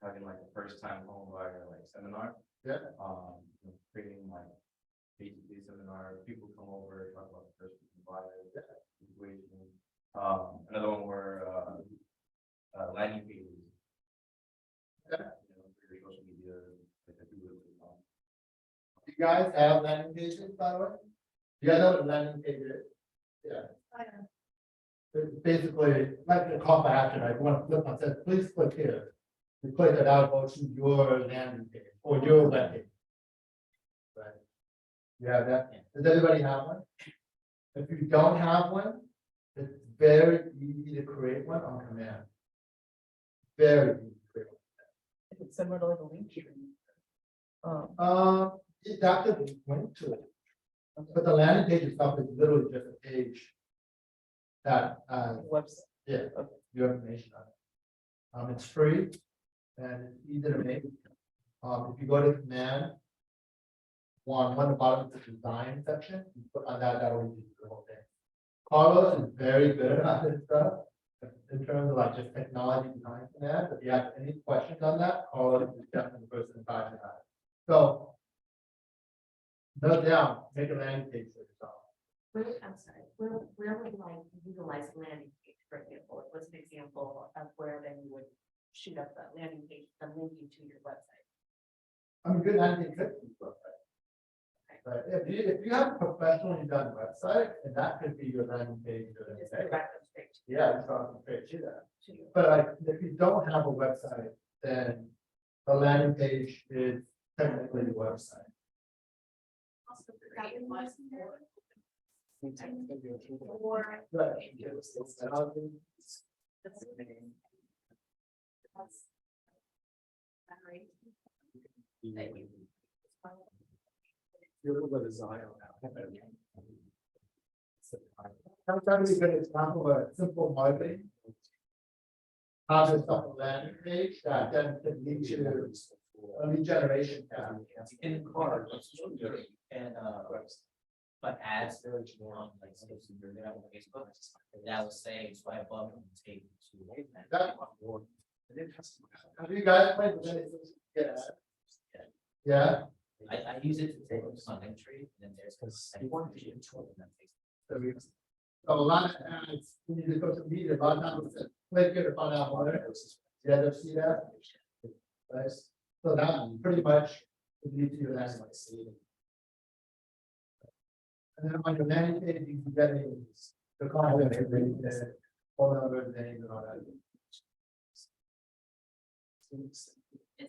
Speaker 3: having like a first time home buyer like seminar.
Speaker 1: Yeah.
Speaker 3: Creating like basically seminar, people come over, talk about the first time buyer situation. Another one were landing pages.
Speaker 1: Yeah.
Speaker 3: You know, for your social media, like if you would,
Speaker 1: you guys have landing pages, by the way? You guys know what a landing page is? Yeah. It's basically like a call to action, I want to flip on, says, please click here. You click it out, goes to your landing page or your web page. Right? You have that? Does everybody have one? If you don't have one, it's very easy to create one on command. Very easy to create
Speaker 4: If it's similar to like a link tree.
Speaker 1: one. It's actually linked to it. But the landing page itself is literally just a page that,
Speaker 4: Website.
Speaker 1: yeah, your information on it. It's free and it's easy to make. If you go to command, one of the bottom is the design section, you put on that, that will do the whole thing. Carlos is very good at this stuff, in terms of like just technology behind command. If you have any questions on that, Carlos is definitely the person to talk to that. So, note down, make a landing page for yourself.
Speaker 7: I'm sorry, where would like utilize landing page, for example, what's an example of where then you would shoot up the landing page, then link you to your website?
Speaker 1: I mean, good landing page could be perfect. But if you have a professionally done website, and that could be your landing page. or
Speaker 7: Just
Speaker 1: anything.
Speaker 7: direct them straight
Speaker 1: Yeah, it's not straight to that.
Speaker 7: to you.
Speaker 1: But like, if you don't have a website, then the landing page is technically the website.
Speaker 7: Also, that would was
Speaker 2: Or.
Speaker 1: Right.
Speaker 7: that's right. That you-
Speaker 2: You're a little bit of Zion now.
Speaker 1: That's actually a good example of a simple marketing. How to start a landing page that then can lead to a lead generation tab.
Speaker 6: In card, and but ads on like Facebook, that was saying swipe up and take to.
Speaker 1: That- Have you guys played with any? Yeah.
Speaker 6: I use it to take on entry, and then there's.
Speaker 2: Because you want to be into it.
Speaker 1: So a lot of ads, you need to go to media, a lot of times it's click here to find out more. You ever see that? Right, so that pretty much would lead to your landing page. And then on your landing page, you can get the content, the phone number, name and all that.
Speaker 7: Is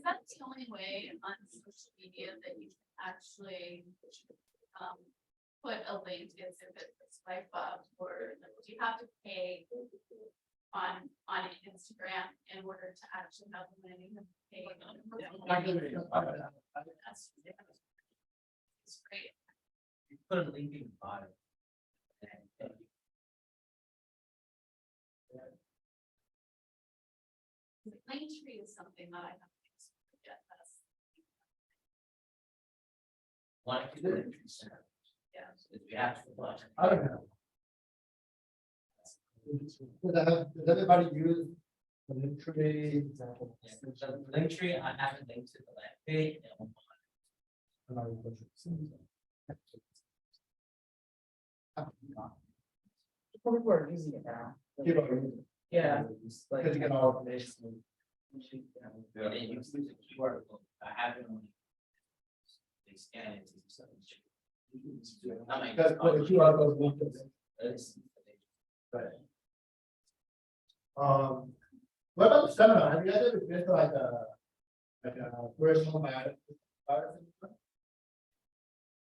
Speaker 7: that the only way on social media that you can actually put a link in if it's a swipe up, or do you have to pay on Instagram in order to actually have the landing page? That's it's great.
Speaker 6: You put a link in the bottom. And
Speaker 7: Linktree is something that I have to forget. That's
Speaker 6: want to do it.
Speaker 7: Yeah.
Speaker 6: If we have to watch.
Speaker 1: I don't know. Does everybody use the link tree?
Speaker 6: Linktree, I haven't linked to the last page.
Speaker 4: People are using it now.
Speaker 1: People are using it.
Speaker 4: Yeah. it's like-
Speaker 1: Because you get all information.
Speaker 6: And then you use the QR code. I have it on. They scan it.
Speaker 1: Because what the QR code linked to it. Right. What about the seminar? Have you guys ever been to like a personal matter?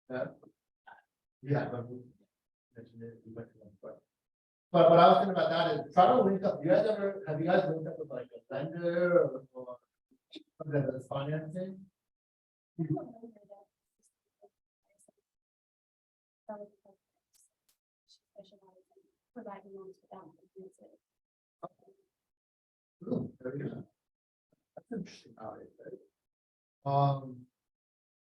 Speaker 1: Yeah. Yeah. but we mentioned it, we went to one, but what I was thinking about that is try to link up. Have you guys linked up with like a lender or something that's financing?
Speaker 7: Providing loans without.
Speaker 1: Ooh, there you go. That's interesting.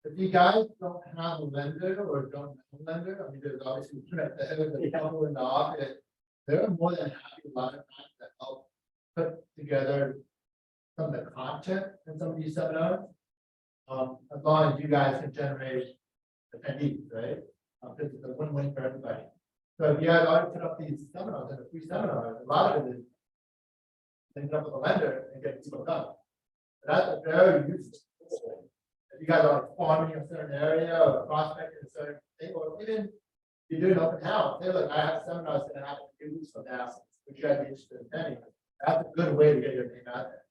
Speaker 1: If you guys don't have a lender or don't have a lender, I mean, there's obviously the couple in the office. They're more than happy a lot of times to help put together some of the content in some of these seminars. As long as you guys can generate attendees, right? Because it's a win-win for everybody. So if you guys already put up these seminars and the free seminars, a lot of it is link up with a lender and get people done. That's a very useful tool. If you guys are farming a certain area or prospecting a certain thing, or even you're doing open house, they're like, I have seminars that happen 2 weeks from now. which you guys are interested in attending, that's a good way to get your name out there.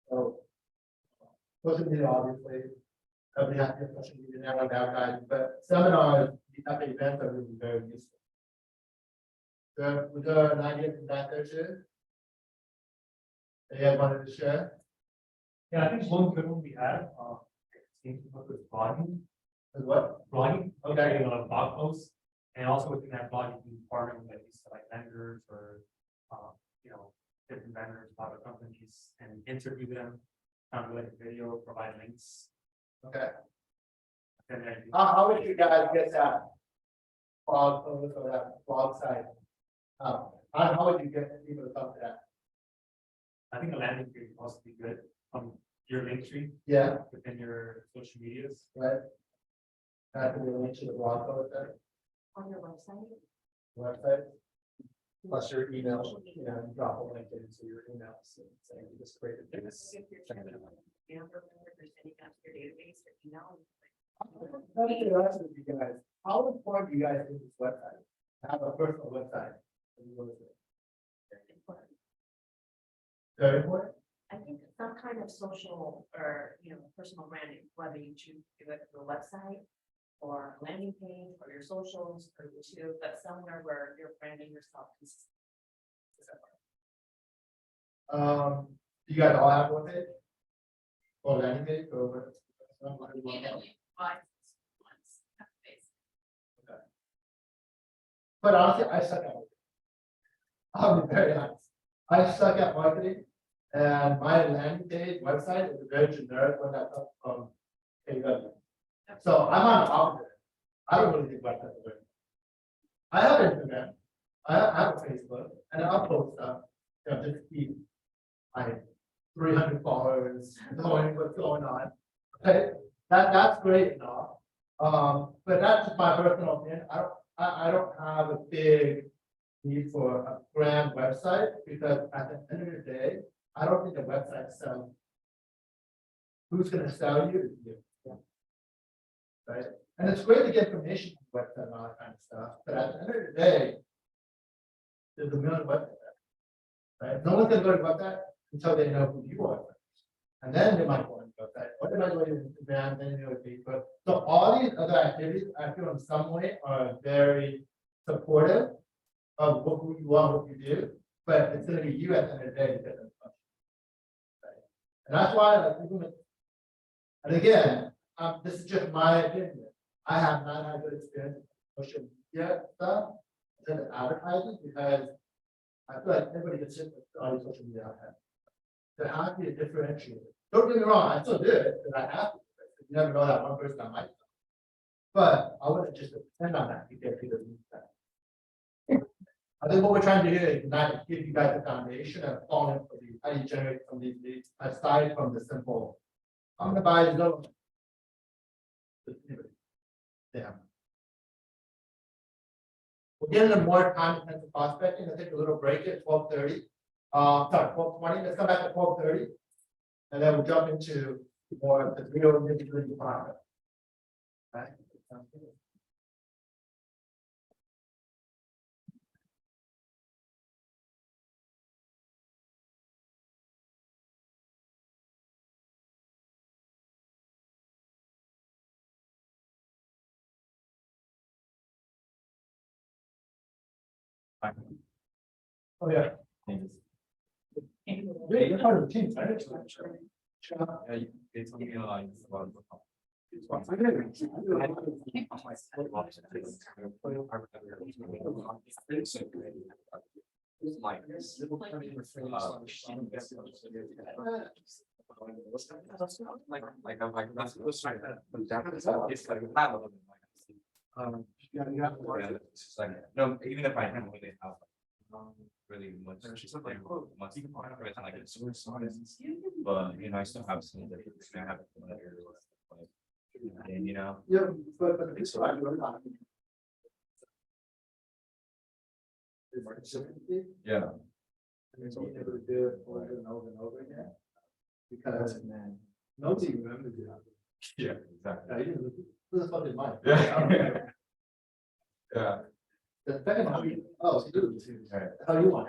Speaker 1: So. Social media, obviously, everybody has to get social media now, like advertising, but seminars, the type of events are really very useful. Was there an idea from that there too? That you guys wanted to share?
Speaker 8: Yeah, I think one good one we have, seems to work with blogging,
Speaker 1: As what?
Speaker 8: okay, writing on blog posts. And also within that blog, you can partner with like vendors or, different vendors, other companies, and interview them. Like a video, provide links,
Speaker 1: Okay.
Speaker 8: and then
Speaker 1: How would you guys get that? Blog post or that blog site? How would you get people to come to that?
Speaker 8: I think a landing page would also be good from your link tree
Speaker 1: Yeah,
Speaker 8: within your social medias.
Speaker 1: right. That can be linked to the blog post there,
Speaker 9: On your website?
Speaker 1: website.
Speaker 2: Plus your email, you know, you drop a link into your emails and saying you just created this.
Speaker 9: If you're checking out, if there's any gaps in your database or email.
Speaker 1: Let me ask you guys, how important do you guys think this website? Have a personal website? Very important.
Speaker 9: I think some kind of social or, personal branding, whether you choose to do it through a website or a landing page or your socials or YouTube, but somewhere where you're branding yourself.
Speaker 1: You guys all have one page? Or landing page or what?
Speaker 7: Immediately, why? Once, have face.
Speaker 1: But honestly, I suck at it. I'll be very honest. I suck at marketing and my landing page website is a very generic one that comes from KW. So I'm on the opposite. I don't really think websites are very. I have Instagram, I have a Facebook, and I'll post stuff, just to keep my 300 followers knowing what's going on. Okay, that's great and all. But that's just my personal opinion. I don't have a big need for a brand website because at the end of the day, I don't think a website sells. Who's gonna sell you is you. Right? And it's great to get information on the website and all that kind of stuff, but at the end of the day, there's a million websites. Right? No one's gonna go to the website until they know who you are. And then they might go on the website, or they might go to Instagram, then you know Facebook. So all these other activities, I feel in some way are very supportive of who you are, what you do, but it's gonna be you at the end of the day to get them. Right? And that's why, like, and again, this is just my opinion. I have not had good experience with social media stuff, instead of advertising, because I feel like everybody gets hit with all these social media out there. There has to be a differentiator. Don't get me wrong, I still do it, because I have to. You never know that one person I might. But I wouldn't just depend on that to get people to use that. I think what we're trying to do here is not give you guys a foundation of falling for these, how you generate some of these leads, aside from the simple, I'm gonna buy the zone. Yeah. We'll get into more time intensive prospecting. I'll take a little break at 12:30. Sorry, 12:20. Let's come back at 12:30. And then we'll jump into more of the real nitty-gritty process. Right? Sounds good. Oh, yeah. Yeah, you're part of the team, right?
Speaker 3: Yeah, it's something like.
Speaker 1: Yeah, you have to work.
Speaker 3: It's like, no, even if I have really have. Really much. Much. Like it's. But I still have some that I have. And
Speaker 1: Yeah, but the big slide, you're not. Is consistency,
Speaker 3: yeah.
Speaker 1: and it's being able to do it over and over and over again. Because nobody remembers it.
Speaker 3: Yeah, exactly.
Speaker 1: Yeah, you didn't- who the fuck is mine?
Speaker 3: Yeah. Yeah.
Speaker 1: The second time, oh, you, how you want?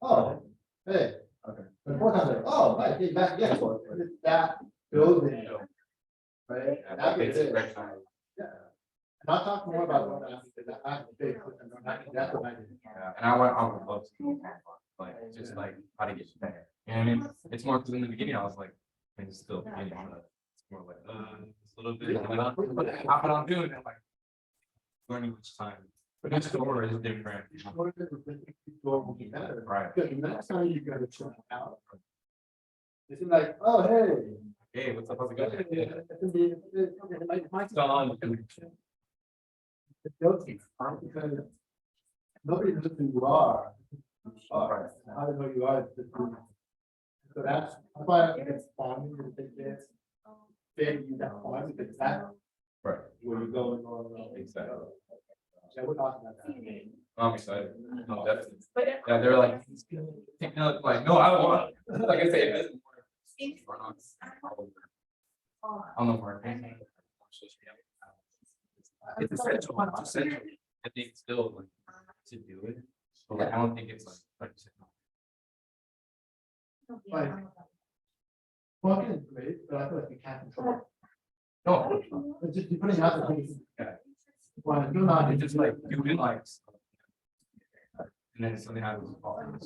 Speaker 1: Oh, hey.
Speaker 3: Okay.
Speaker 1: The fourth time, oh, right, hey, back, yeah, so it's that building. Right? That's what it is. Yeah. And I'll talk more about what I, because I have a big, that's what I did.
Speaker 10: Yeah, and I would love to, like, just like, how to get better. You know what I mean? It's more, because in the beginning, I was like, it's still beginning, but it's more like, it's a little bit, how I'm doing it, like. Learning each time, but each door is different.
Speaker 1: Door will be better.
Speaker 10: Right.
Speaker 1: Because the next time you go to try out. It's like, oh, hey.
Speaker 10: Hey, what's up, how's it going?
Speaker 1: It's
Speaker 10: on.
Speaker 1: guilty, because nobody knows who you are. I don't know who you are. So that's why it's fun to take this. Then you that fun because that's
Speaker 10: Right.
Speaker 1: where you're going on.
Speaker 10: Exactly.
Speaker 1: Yeah, we're talking about that.
Speaker 10: I'm excited. No, definitely. Yeah, they're like, like, no, I want, like I say, it doesn't work. On the market. It's essential, it's essential. I think still like to do it, but like, I don't think it's like.
Speaker 1: Like, Walking is great, but I feel like we can't control it.
Speaker 10: No,
Speaker 1: It's just you're putting out the things.
Speaker 10: Yeah.
Speaker 1: Well, you're not,
Speaker 10: it's just like, you can like. And then something happens.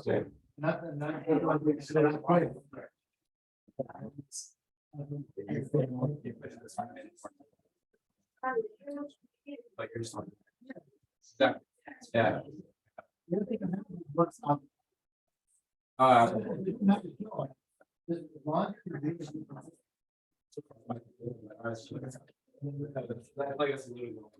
Speaker 10: So,
Speaker 1: nothing, nothing. Right.
Speaker 10: like you're just. Yeah, yeah.
Speaker 1: What's up? This one.
Speaker 10: Like it's a little.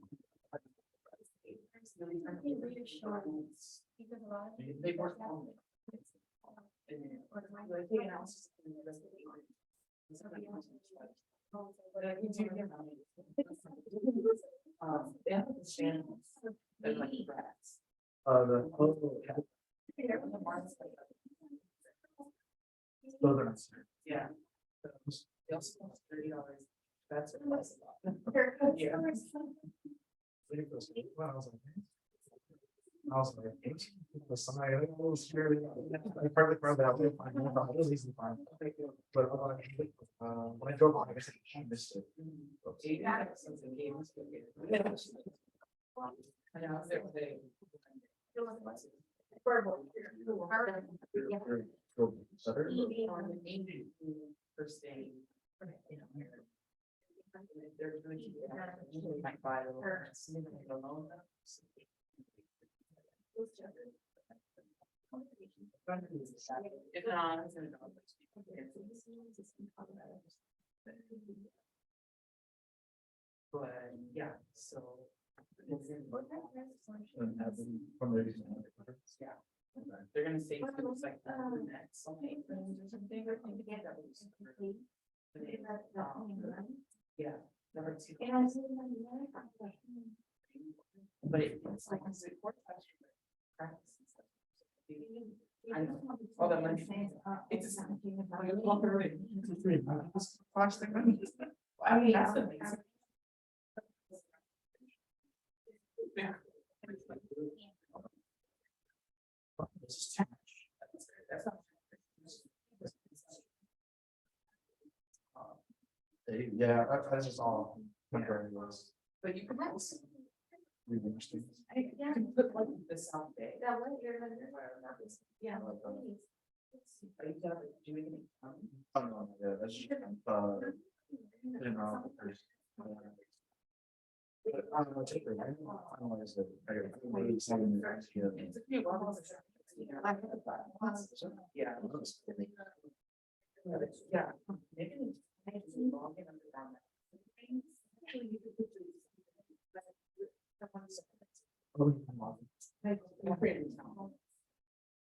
Speaker 4: They have the channels, they're like rats. Yeah. They also cost $30. That's a plus. Yeah.
Speaker 2: I was like, for somebody, I was really, I partly found that I would find more about it, easy to find. But when I drove on, I guess I missed it.
Speaker 4: Yeah, since the game was good. I know, I was there today. First day. You know, they're doing. They might buy a little. Alone. If not, it's gonna go. But yeah, so. Yeah. They're gonna say things like next. Something or something. Yeah. Number two. But it's like, it's a court question. Practice and stuff. I know, all that money. It's. Watch the money. Wow, that's amazing. Yeah. This is too much. That's not.
Speaker 3: Yeah, that's just all. Temporary was.
Speaker 4: But you can also.
Speaker 3: Really interesting.
Speaker 4: You can put like this out there. Yeah. Are you gonna do anything?
Speaker 3: Oh, no, yeah, that's just, didn't know if there's. I don't know, take it, right? I don't know, is it? Maybe something that's, yeah.
Speaker 4: It's a few levels. Yeah. Yeah. Maybe.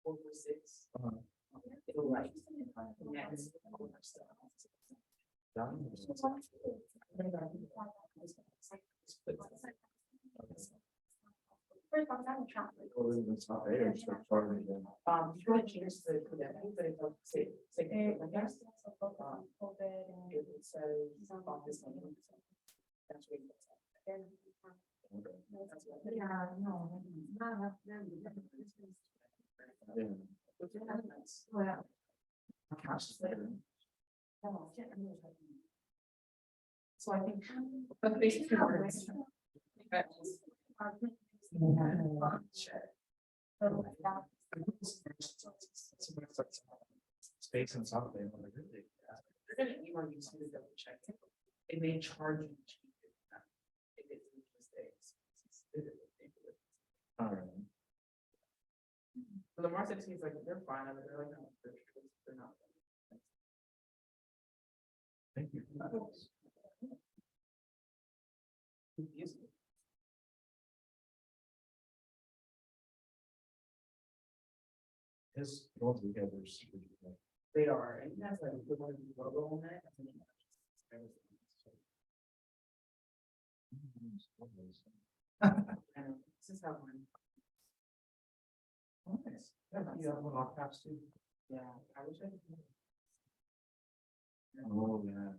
Speaker 4: Over 6. It'll like. Yes.
Speaker 3: It's not there, it's not far again.
Speaker 4: You can change the, but it will say, yes. It says, this one. That's what it's
Speaker 5: Yeah, no. Well,
Speaker 4: So I think. But basically.
Speaker 3: Space and something. Like, really.
Speaker 4: They're gonna email you to double check. They may charge you. If it's mistakes.
Speaker 3: All right.
Speaker 4: But the more it seems like they're fine, I mean, they're like, no, they're not.
Speaker 3: Thank you. His roles together.
Speaker 4: They are, and that's like, the one logo on that. And this is how one.
Speaker 3: Nice. Yeah, you have one off caps too.
Speaker 4: Yeah, I wish I.
Speaker 3: Oh, yeah.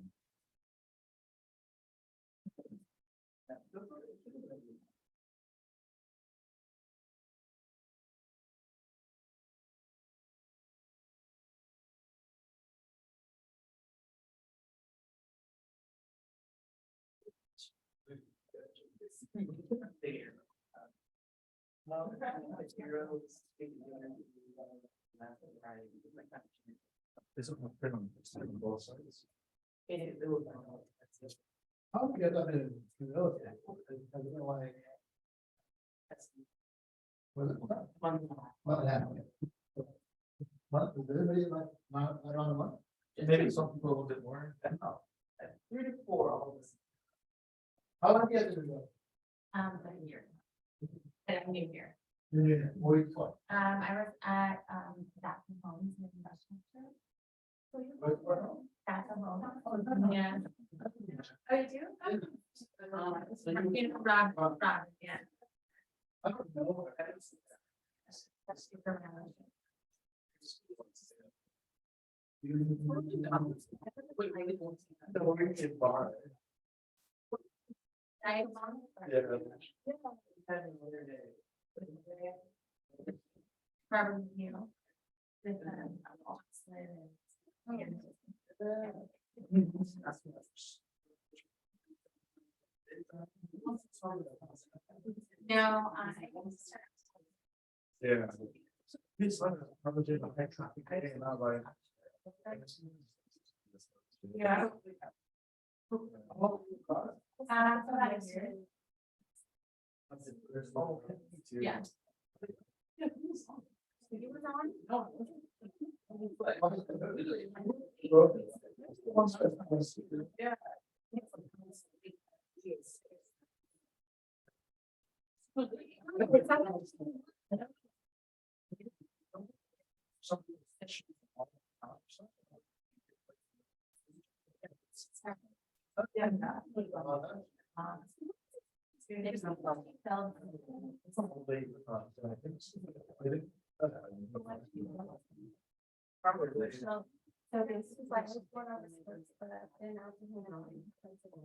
Speaker 3: This is print on both sides.
Speaker 1: How do you get that in humility? I don't know why. Was it what happened? What, is everybody like, not around a month?
Speaker 3: Maybe some people a little bit more.
Speaker 4: 3 to 4, all of this.
Speaker 1: How long do you have to do that?
Speaker 9: A year. And I'm new here.
Speaker 1: What do you call
Speaker 9: I was at, Bath and Homes in Westchester.
Speaker 1: it?
Speaker 9: Bath and Homes. Yeah. Oh, you do? Rock, yeah.
Speaker 1: I don't know.
Speaker 9: That's super relevant. I Robert Hill. With, Oxford and. No,
Speaker 3: Yeah. It's like probably just like traffic, and I'm like.
Speaker 4: Yeah.
Speaker 9: about a year. Yeah. He was on.
Speaker 4: Yeah.
Speaker 5: So this is like one of the sports, but then I'll do it on principal.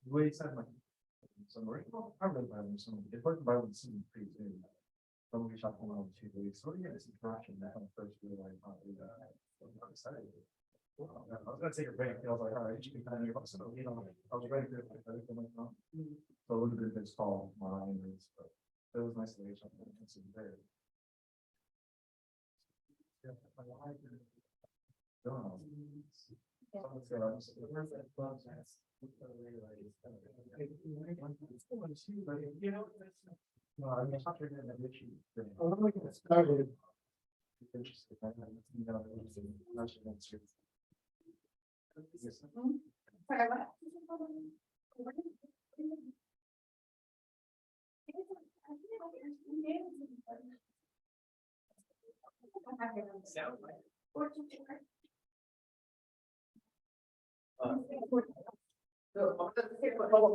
Speaker 3: The way it said like. Somewhere, I read about it, some, it worked by with some pretty soon. Some we shot one on 2 weeks, so yeah, it's interaction that on first really like, I'm excited. I was gonna take a break, I was like, all right, you can kind of, so, you know, I was ready to. So a little bit of this call, mine, but it was nice to reach out. It's very. Yeah, my life. No, I mean, not really an issue.
Speaker 1: Oh, let me get started.
Speaker 3: It's interesting. I know, you know, it's a national answer. Yes.
Speaker 5: Sorry, what?
Speaker 1: So,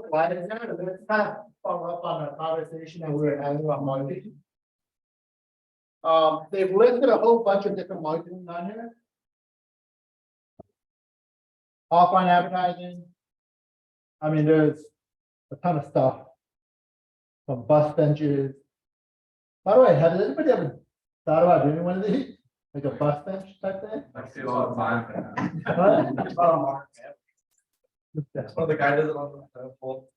Speaker 1: why is that? Let's kind of follow up on the conversation that we were having about marketing. They've listed a whole bunch of different marketing on here. Offline advertising. I mean, there's a ton of stuff. From bus benches. By the way, has anybody ever thought about doing one of these? Like a bus bench type thing?
Speaker 10: I see it all the time.
Speaker 1: Huh?
Speaker 3: That's one of the guys does it on the full.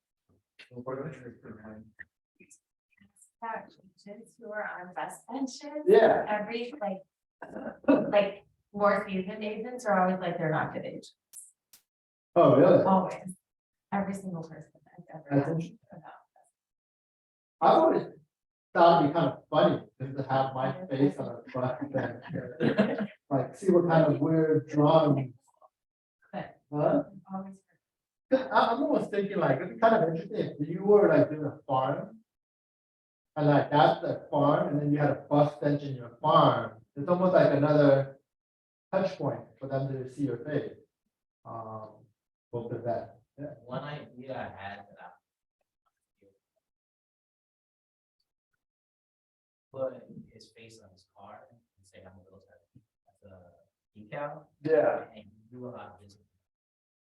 Speaker 11: Kids who are on bus benches.
Speaker 1: Yeah.
Speaker 11: Every like more seasoned agents are always like, they're not good agents,
Speaker 1: Oh, really?
Speaker 11: always. Every single person I've ever
Speaker 1: That's
Speaker 11: had
Speaker 1: interesting.
Speaker 11: about.
Speaker 1: I've always thought it'd be kind of funny just to have my face on a bus bench. Like, see what kind of weird drawing.
Speaker 11: But
Speaker 1: Huh?
Speaker 11: always.
Speaker 1: 'Cause I'm almost thinking like, it'd be kind of interesting if you were like doing a farm. And like, that's the farm, and then you had a bus bench in your farm. It's almost like another touch point for them to see your face. Both of that, yeah.
Speaker 6: One idea I had that I. Put his face on his car and say, I'm a realtor. That's a decal.
Speaker 1: Yeah.
Speaker 6: And do a lot of business.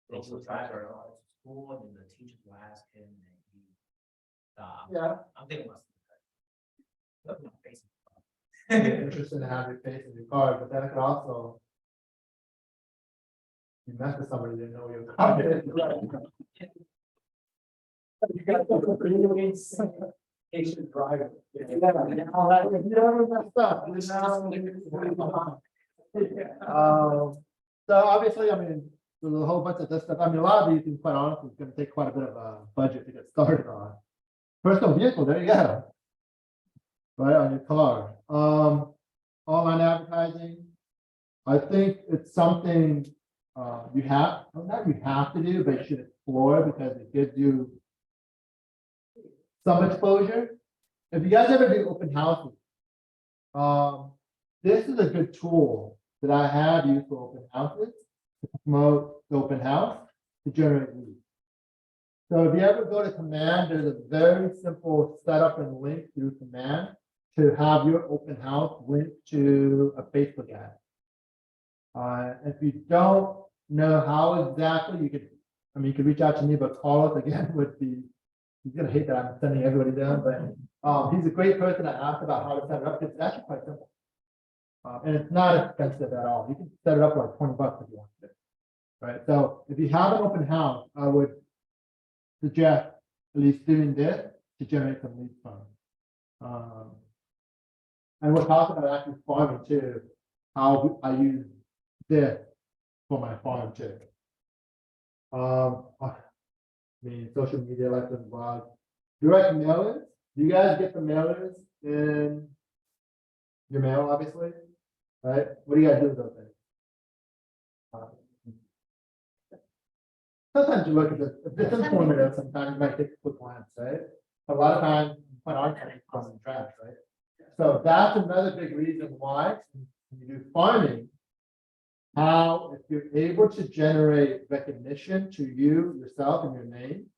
Speaker 6: They will drive her to school and the teachers will ask him and he.
Speaker 1: Yeah.
Speaker 6: I'm thinking about. Look, my face.
Speaker 1: Interesting to have your face in your car, but then it could also. You mess with somebody, they know your car is.
Speaker 2: You got the patient driver.
Speaker 1: So obviously, I mean, there's a whole bunch of this stuff. I mean, a lot of these, to be quite honest, is gonna take quite a bit of a budget to get started on. Personal vehicle, there you go. Right on your car. Online advertising. I think it's something, you have, well, not you have to do, but you should explore because it gives you some exposure. If you guys ever do open houses, this is a good tool that I have used for open houses to promote the open house to generate leads. So if you ever go to command, there's a very simple setup and link through command to have your open house linked to a Facebook ad. If you don't know how exactly you could, I mean, you could reach out to me, but Carlos again would be, he's gonna hate that I'm sending everybody down, but he's a great person to ask about how to set it up. It's actually quite simple. And it's not expensive at all. You can set it up like $20 if you want to. Right, so if you have an open house, I would suggest at least doing this to generate some leads from. And we'll talk about actually farming too, how I use this for my farm too. I mean, social media like this blog. Direct mailers, do you guys get the mailers in your mail, obviously? Right, what do you guys do with those things? Sometimes you look at this, if it's informative, sometimes you might take a quick glance, right? A lot of times, quite honestly, it's causing trash, right? So that's another big reason why when you do farming. How if you're able to generate recognition to you, yourself and your name.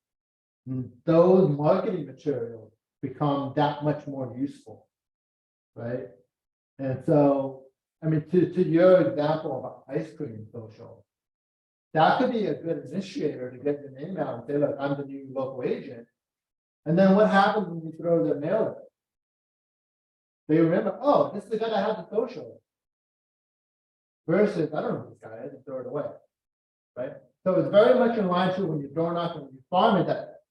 Speaker 1: Those marketing materials become that much more useful. Right? And so, I mean, to your example of ice cream social. That could be a good initiator to get your name out and say, look, I'm the new local agent. And then what happens when you throw their mail? They remember, oh, this is the guy that has the social. Versus, I don't know who this guy is, and throw it away. Right? So it's very much in line to when you're throwing out and when you farm it, that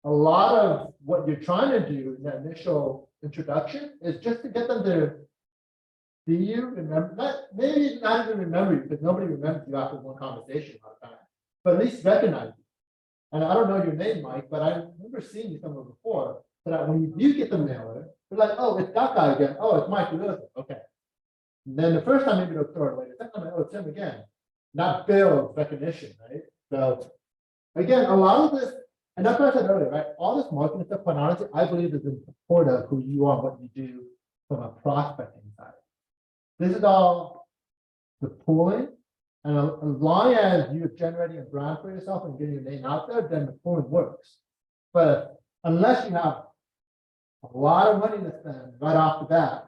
Speaker 1: a lot of what you're trying to do in that initial introduction is just to get them to see you, remember, maybe not even remember you, because nobody remembers you after one conversation a lot of time, but at least recognize you. And I don't know your name, Mike, but I remember seeing you somewhere before, so that when you do get the mailer, they're like, oh, it's that guy again. Oh, it's Mike. Okay. And then the first time maybe they'll throw it away. The second time, oh, it's him again. Not build recognition, right? So again, a lot of this And that's what I said earlier, right? All this marketing stuff, quite honestly, I believe is in support of who you are, what you do from a prospecting side. This is all the pooling. And as long as you're generating a brand for yourself and getting your name out there, then the pooling works. But unless you have a lot of money to spend right off the bat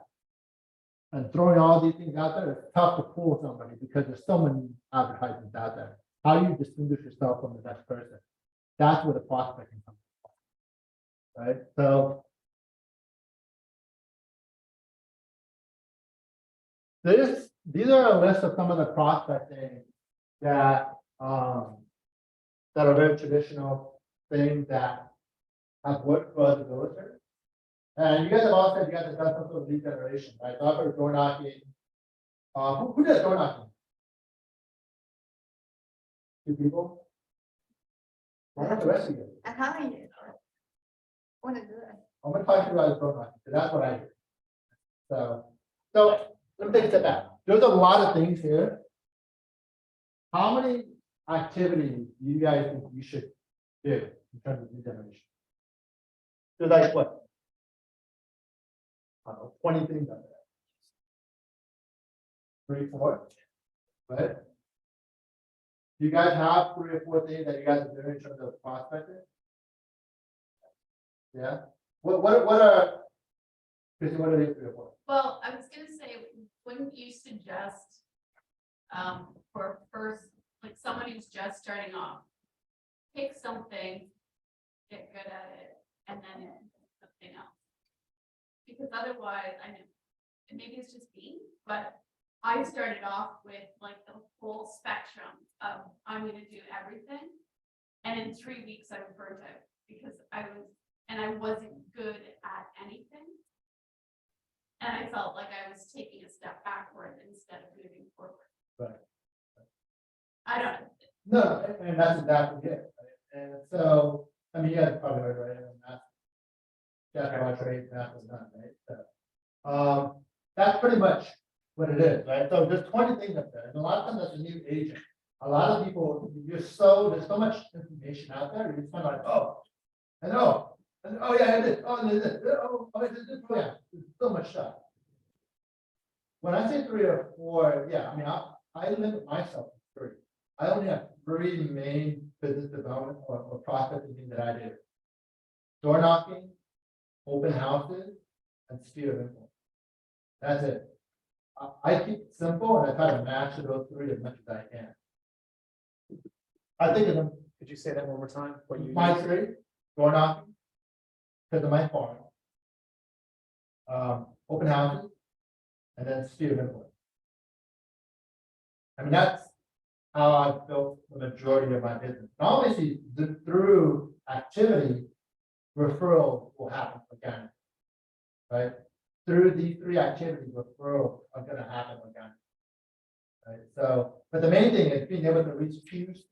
Speaker 1: and throwing all these things out there, it's tough to pool somebody because there's so many advertisements out there. How do you distinguish yourself from the next person? That's where the prospecting comes from. Right? So these are a list of some of the prospecting that that are very traditional things that have worked for us as realtors. And you guys have all said you guys have done some sort of lead generation, right? So I've heard door knocking. Who does door knocking? 2 people? Why not the rest of you?
Speaker 5: I haven't yet. Wanna do it.
Speaker 1: I'm gonna talk to you about door knocking, because that's what I do. So let me take a step back. There's a lot of things here. How many activities do you guys think you should do in terms of lead generation? There's like what? I don't know, 20 things out there. 3, 4, right? You guys have 3 or 4 things that you guys are doing in terms of prospecting? Yeah. What are, Chrissy, what are these 3 or 4?
Speaker 7: Well, I was gonna say, wouldn't you suggest, for first, like someone who's just starting off, pick something, get good at it, and then something else? Because otherwise, I know, and maybe it's just me, but I started off with like the whole spectrum of, I'm gonna do everything. And in 3 weeks, I was burnt out because I wasn't good at anything. And I felt like I was taking a step backward instead of moving forward.
Speaker 1: Right.
Speaker 7: I don't know.
Speaker 1: No, and that's exactly it. Right? And so, I mean, you guys probably heard, right? And that's how I trade, that was done, right? So, that's pretty much what it is, right? So there's 20 things up there. And a lot of times as a new agent, a lot of people, there's so much information out there, you just kind of like, oh, and oh, yeah, it is, oh, and it is, oh, it is, oh, yeah, there's so much stuff. When I say 3 or 4, yeah, I mean, I limit myself to 3. I only have 3 main business development or prospecting things that I do. Door knocking, open houses, and sphere of influence. That's it. I keep it simple and I try to master those 3 as much as I can. I think of them,
Speaker 2: Could you say that one more time? What you
Speaker 1: my
Speaker 2: use?
Speaker 1: 3, door knocking, because of my farm. Open houses, and then sphere of influence. I mean, that's how I've built the majority of my business. And obviously, through activity, referral will happen again. Right? Through these 3 activities, referrals are gonna happen again. Right? So, but the main thing is being able to reach peers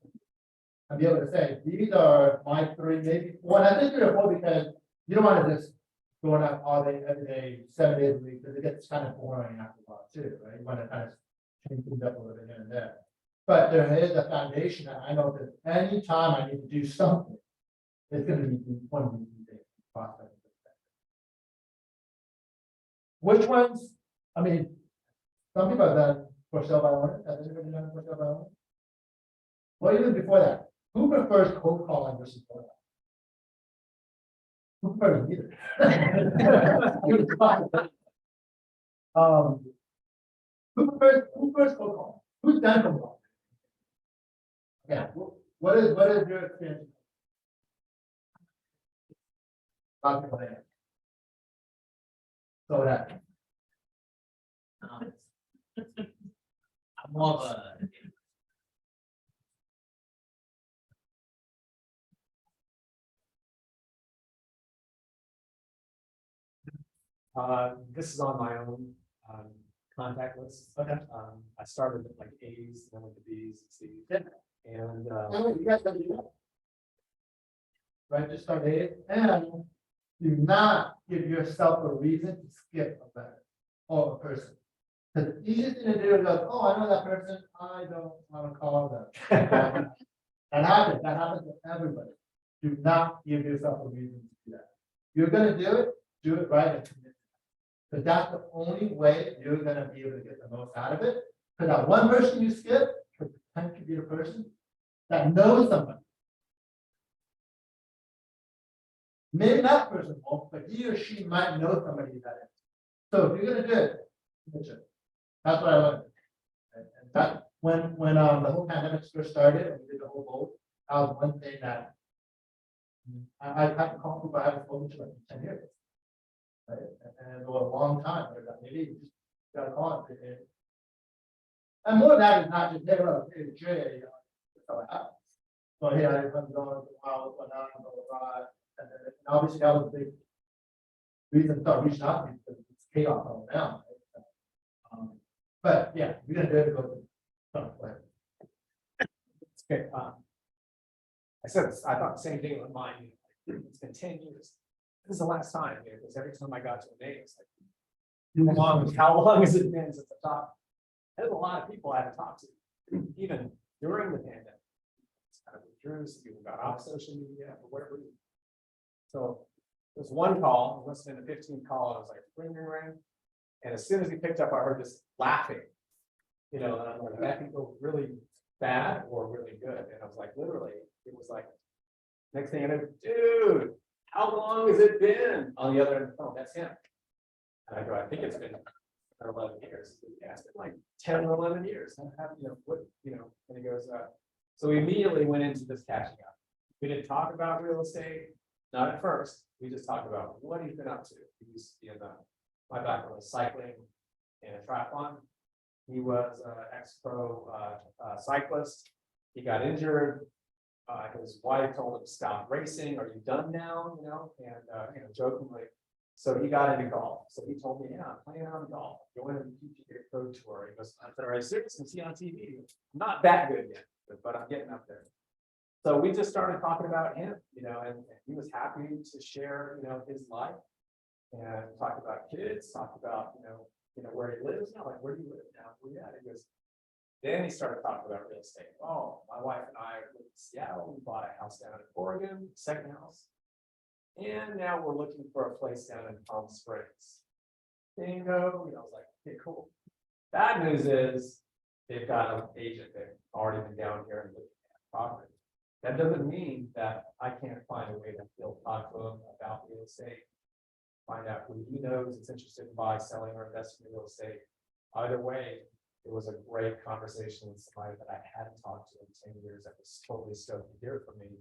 Speaker 1: and be able to say, these are my 3, maybe 4. And I think 3 or 4 because you don't want to just going up all day, every day, 7 days a week, because it gets kind of boring after a while too, right? You want to kind of change things up a little bit here and there. But there is a foundation that I know that anytime I need to do something, it's going to be one of these things. Prospecting. Which ones? I mean, some people have done for sale by owner. Has anybody done for sale by owner? Well, even before that, who prefers cold calling versus cold calling? Who prefers neither? Who prefers cold calling? Who's done cold calling? Yeah, what is your experience? Talk about it. So that.
Speaker 6: I'm more of a,
Speaker 2: This is on my own contact list.
Speaker 1: Okay.
Speaker 2: I started with like A's, then went to B's and C's.
Speaker 1: Yeah.
Speaker 2: And
Speaker 1: Oh, you guys gotta do that. Right, just start it, and do not give yourself a reason to skip a letter or a person. Because the easiest thing to do is go, oh, I know that person, I don't want to call them. That happens to everybody. Do not give yourself a reason to do that. You're gonna do it right and commit. But that's the only way you're gonna be able to get the most out of it. Because that one person you skip could potentially be a person that knows somebody. Maybe that person won't, but he or she might know somebody that is. So if you're gonna do it, commit it. That's what I learned. And that, when the whole pandemic first started and we did the whole vote, that was one thing that I've had to call people I haven't spoken to like in 10 years. Right, and it was a long time, but maybe you just gotta call it. And more of that is not just, hey, look, hey, Jay, that's how it happens. So, hey, I'm going to wild, blah, blah, blah. And then obviously that was a big reason to start reaching out to me, because it's chaos all around. Right? But yeah, we're gonna do it.
Speaker 2: Okay, I said, I thought the same thing with mine, it's been 10 years. This is the last time, because every time I got to a name, it's like, how long has it been since I talked? There's a lot of people I haven't talked to, even during the pandemic. It's kind of withdrew, some people got off social media for whatever reason. So there's one call, I listened to the 15th call, and I was like, ring, ring, ring. And as soon as he picked up, I heard this laughing. And I'm like, that can go really bad or really good. And I was like, literally, it was like, next thing I know, dude, how long has it been? On the other end of the phone, that's him. And I go, I think it's been 11 years. Yeah, it's been like 10 or 11 years. I have, and he goes, so we immediately went into this catching up. We didn't talk about real estate, not at first. We just talked about what he's been up to. He used to be in my background was cycling and triathlon. He was an ex-pro cyclist. He got injured. His wife told him to stop racing. Are you done now? And jokingly. So he got into golf. So he told me, yeah, I'm playing on golf. Going to the PGA Pro Tour. He goes, I said, all right, serious, can see on TV. I'm not that good yet, but I'm getting up there. So we just started talking about him, and he was happy to share, his life and talk about kids, talk about, where he lives. Like, where do you live now? Where you at? He goes, then he started talking about real estate. Oh, my wife and I live in Seattle. We bought a house down in Oregon, second house. And now we're looking for a place down in Palm Springs. Bingo. I was like, okay, cool. Bad news is they've got an agent that already been down here and looking at property. That doesn't mean that I can't find a way to still talk to him about real estate. Find out who he knows is interested in buying, selling, or investing in real estate. Either way, it was a great conversation with somebody that I hadn't talked to in 10 years that was totally stoked to hear from me.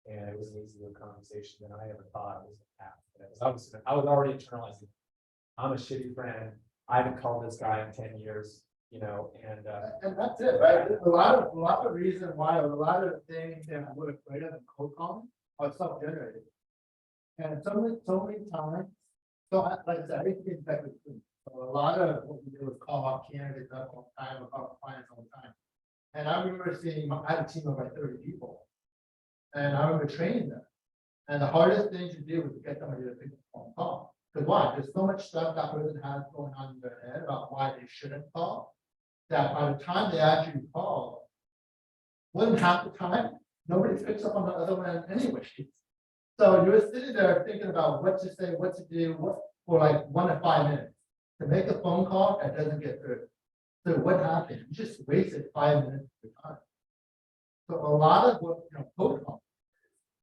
Speaker 2: And it was an easier conversation than I ever thought it was going to happen. I was already internalizing. I'm a shitty friend. I haven't called this guy in 10 years, and
Speaker 1: that's it, right? A lot of reason why a lot of things that I would have created in cold calling are self-generated. And so many times, like I said, everything is back with me. So a lot of what we do is call out candidates up all the time, or call clients all the time. And I remember seeing, I had a team of like 30 people. And I remember training them. And the hardest thing to do was to get somebody to pick the phone call. Because why? There's so much stuff that person has going on in their head about why they shouldn't call, that by the time they actually call, more than half the time, nobody picks up on the other one anyway. So you're sitting there thinking about what to say, what to do, for like 1 to 5 minutes to make a phone call that doesn't get through. So what happened? You just wasted 5 minutes of your time. So a lot of what cold calling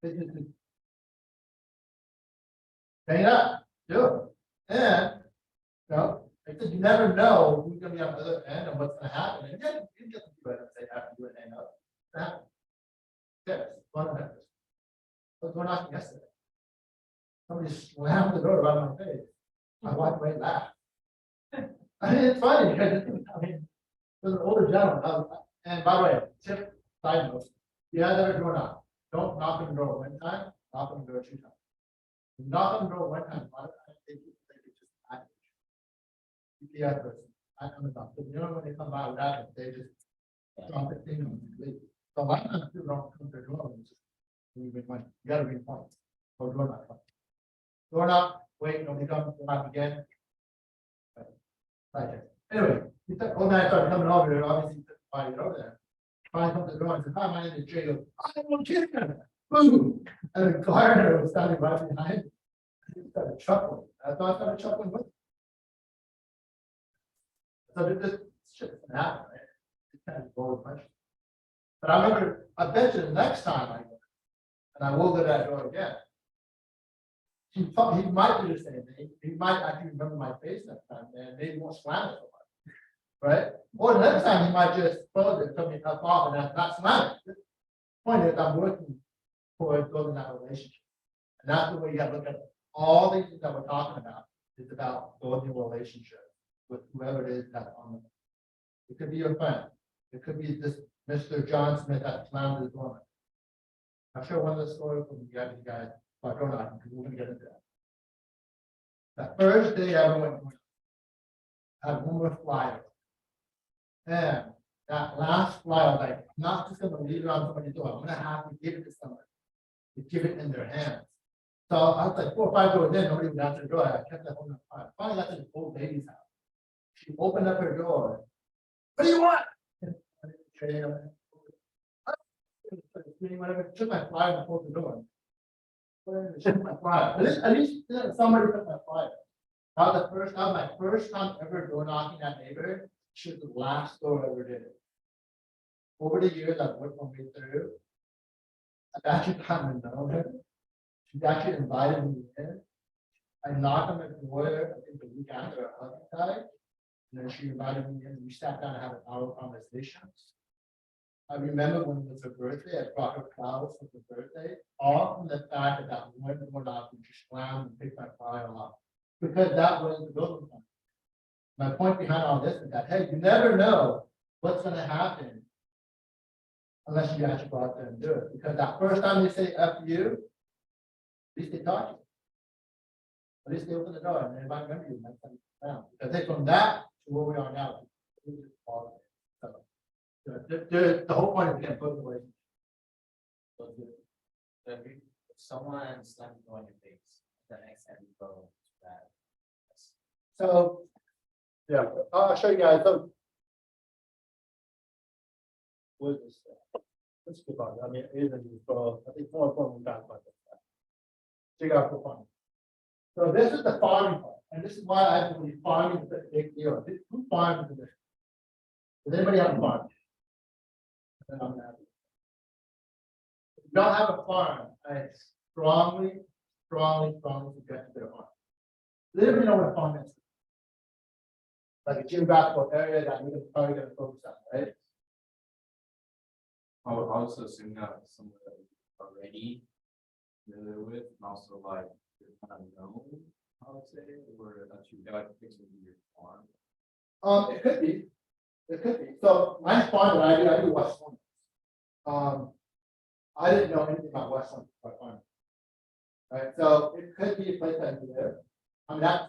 Speaker 1: is just hang up, do it. And like I said, you never know who's gonna be on the other end and what's gonna happen. And then you get to do it and say after you hang up. That yes, one of them. What's going on yesterday? Somebody slammed the door around my face. My wife right laughed. I mean, it's funny because there's an older gentleman. And by the way, tip side note, you have ever door knock. Don't knock on the door one time, knock on the door 2 times. Knock on the door one time, a lot of times they just act. Yeah, person. I come up. But when they come by with that, they just drop the thing on and leave. So a lot of times people don't come to the door and just you gotta be point. Or door knock. Door knock, wait, nobody comes, door knock again. Right. Anyway, when I started coming over there, obviously, why you're over there. Finally comes to the door and says, hi, my name is Jay. I don't care. boom, and the gardener was standing right behind me. He started chuckling. I thought I started chuckling with him. So this shit can happen, right? It kind of blows my shit. But I remember, I bet you the next time I go, and I will go to that door again. He might do the same thing. He might actually remember my face next time and maybe won't slam it so much. Right? Or the next time he might just close it, tell me tough off and not slam it. The point is I'm working towards building that relationship. And that's the way you gotta look at it. All these things that we're talking about is about building a relationship with whoever it is that's on the. It could be your friend. It could be this Mr. John Smith that slammed his door. I'll share one of the stories from the other guy, but don't know, because we're gonna get into that. The first day I ever went, I had one more flyer. And that last flyer, I was like, I'm not just gonna leave it on somebody's door, I'm gonna have to give it to somebody. To give it in their hands. So I was like 4 or 5 doors in, nobody would answer the door, I kept that one. Finally got to the old lady's house. She opened up her door. What do you want? Whatever, took my flyer and closed the door. Took my flyer. At least somebody took my flyer. That was my first time ever door knocking that neighborhood. She was the last door I ever did it. Over the years, I've worked my way through. I've actually gotten to know her. She actually invited me in. I knocked on the door, I think the week after her husband died. And then she invited me in, we sat down and had an hour conversation. I remember when it was her birthday, I brought her flowers for her birthday, all from the fact that one door knocked and she slammed and picked my file off. Because that was the building plan. My point behind all this is that, hey, you never know what's gonna happen unless you actually go out there and do it. Because that first time they say F you, at least they taught you. At least they open the door and they might remember you next time you come down. Because they from that to where we are now. So, the whole point is to put the relationship.
Speaker 6: So if someone slams the door in your face, the next time you go to that.
Speaker 1: So, yeah, I'll show you guys. So, what is this? Let's keep on. I mean, it isn't for, I think more important we talk about this. So you got for fun. So this is the farming part, and this is why I believe farming is a big deal. Who farms in this? Does anybody have a farm? Then I'm happy. If you don't have a farm, I strongly suggest you get a farm. Literally know what a farm is. Like a geographical area that you're probably gonna focus on, right?
Speaker 10: I would also assume that someone that is already familiar with, and also like, you're kind of known, I would say, or that you got to fix with your farm.
Speaker 1: It could be. It could be. So my farm that I do West Farm. I didn't know anything about West Farm. Right, so it could be a place that you live. I mean, that's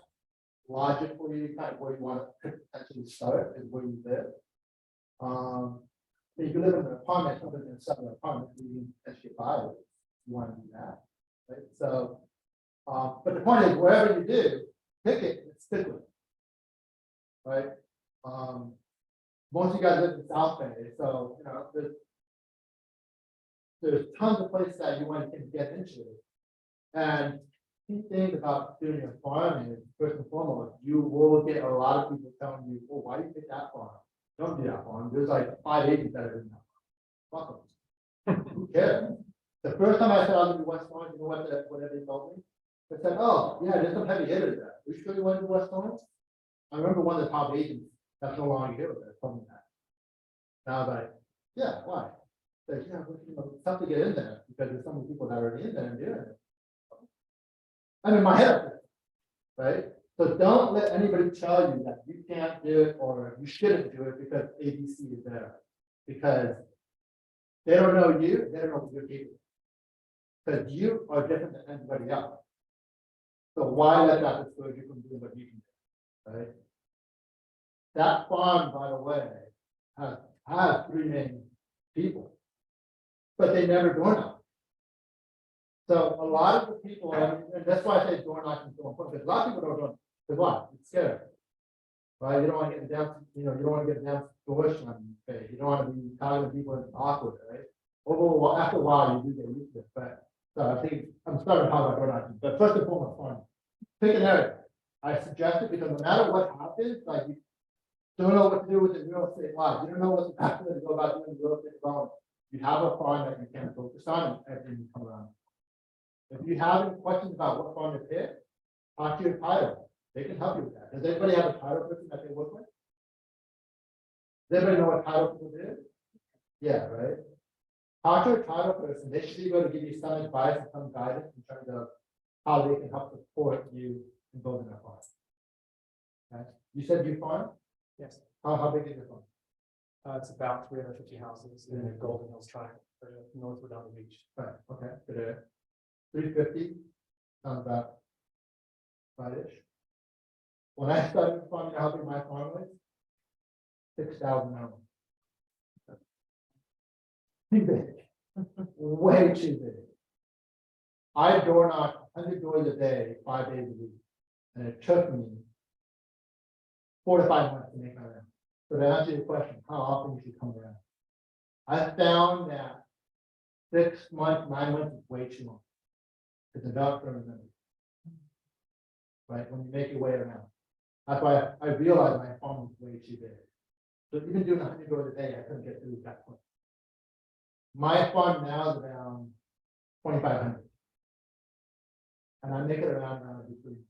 Speaker 1: logically kind of where you want to potentially start, is where you live. If you live in an apartment, other than selling an apartment, you can actually buy it. You want to do that, right? So, but the point is, wherever you do, pick it and stick with it, right? Most of you guys live in South Bay, so you know there's tons of places that you want to get into, and key thing about doing a farm is, first and foremost, you will get a lot of people telling you, "Oh, why do you pick that farm? Don't do that farm. There's like 5 acres that are in that. Fuck them. Who cares?" The first time I said I was in West Orange, you know what they told me? They said, "Oh, yeah, there's some heavy hitters there. We sure you went to West Orange?" I remember one of the top agents that's no longer here that told me that. And I was like, "Yeah, why?" They said, "Yeah, but, you know, it's tough to get in there because there's so many people that are in there and doing it." I'm in my head, right? So don't let anybody tell you that you can't do it or you shouldn't do it because ABC is there. Because they don't know you, they don't know what you're capable of. Because you are different than anybody else. So why let that discourage you from doing what you can do, right? That farm, by the way, has 3 main people, but they never door knock. So a lot of the people, and that's why I say door knocking is so important, because a lot of people don't do it. Because why? It's scary. Right? You don't want to get down, you don't want to get down to door slam. You don't want to be talking to people and awkward, right? After a while, you do get used to it, but, so I think, I'm starting to talk about door knocking, but first and foremost, fun. Pick an area. I suggest it because no matter what happens, like you don't know what to do with the real estate lot, you don't know what's happening to go about doing real estate development. You have a fund that you can focus on and everything will come around. If you have any questions about what fund to pick, talk to your title. They can help you with that. Does anybody have a title person that they work with? Does anybody know what title people do? Yeah, right? Talk to a title person. They should be able to give you some advice and some guidance in terms of how they can help support you in building that fund. Okay. You said you farm?
Speaker 2: Yes,
Speaker 1: How big is your farm?
Speaker 2: it's about 350 houses in the Golden Hills Triangle, northward on the beach.
Speaker 1: Right, okay, good. 350, sounds about right-ish. When I started farming, how big my farm was? 6,000 animals. Too big, way too big. I door knock 100 doors a day, 5 days a week, and it took me 4 to 5 months to make my rent. So to answer your question, how often you should come around? I found that 6 months, 9 months is way too long. It's a dog for remember. Right, when you make your way around. That's why I realized my farm was way too big. So even doing 100 doors a day, I couldn't get through that point. My farm now is around 2,500. And I make it around every 3 months.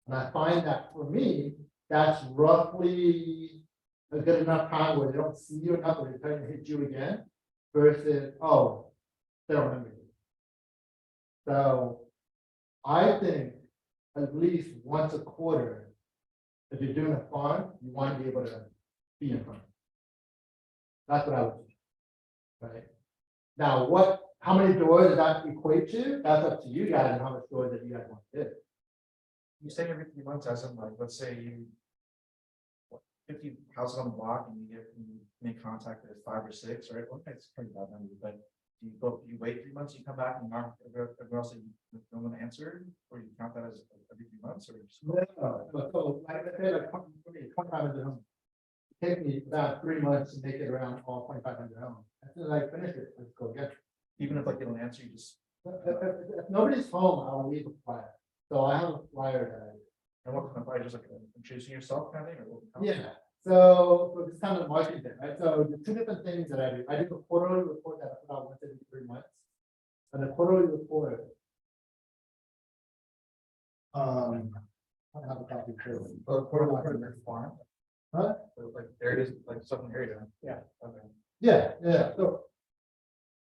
Speaker 1: And I find that for me, that's roughly a good enough time where they don't see you enough or they're trying to hit you again versus, oh, they don't remember you. So I think at least once a quarter, if you're doing a farm, you want to be able to be in front. That's what I would do. Right. Now, how many doors does that equate to? That's up to you guys and how much doors that you guys want to do.
Speaker 3: You say every 3 months, as in like, let's say you. 50 houses on the block and you make contact with 5 or 6, right? Well, it's pretty bad number, but you wait 3 months, you come back and knock everyone else, no one answered, or you count that as every 3 months, or just.
Speaker 1: So like I said, like 2,500 homes. It take me about 3 months to make it around all 2,500 homes. As soon as I finish it, let's go again.
Speaker 3: Even if like they don't answer, you just.
Speaker 1: If nobody's home, I'll leave a flyer. So I have a flyer that
Speaker 3: And what kind of fire, just like introducing yourself kind of thing, or what?
Speaker 1: yeah. So this kind of marketing thing, right? So the 2 different things that I do. I do a quarterly report that I put out once every 3 months. And the quarterly report. I have a copy too.
Speaker 3: Or quarterly next farm.
Speaker 1: Huh?
Speaker 3: Like there it is, like something area.
Speaker 2: Yeah.
Speaker 3: Okay.
Speaker 1: Yeah. So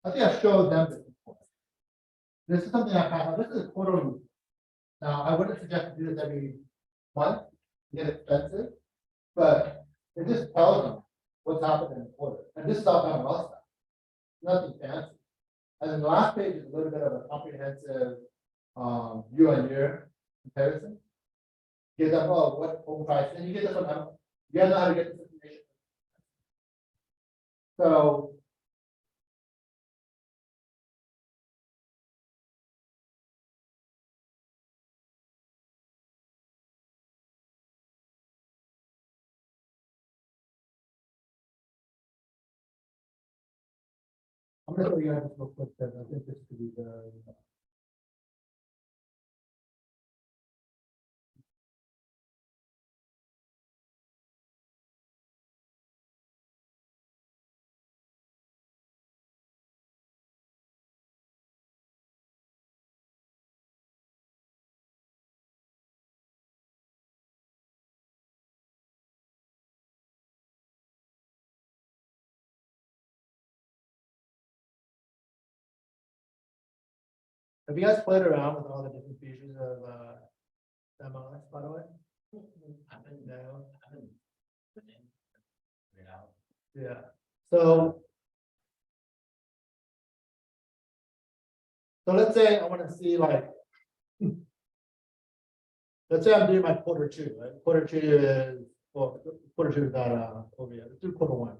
Speaker 1: I think I showed them this before. This is something I have. This is a quarterly. Now, I wouldn't suggest to do this every month, get expensive, but it just tells them what's happened in the quarter. And this is all done well stuff. Nothing fancy. And then the last page is a little bit of a comprehensive year-on-year comparison. Give them, oh, what home price, and you get this one. You guys know how to get this information. So I'm gonna show you guys this real quick, because I think this could be the. Have you guys played around with all the different features of MLS, by the way?
Speaker 6: I've been
Speaker 1: No.
Speaker 6: figured it out.
Speaker 1: Yeah, so. So let's say I want to see like. Let's say I'm doing my quarter 2, right? Quarter 2 is, well, quarter 2 is not over yet. Let's do quarter 1.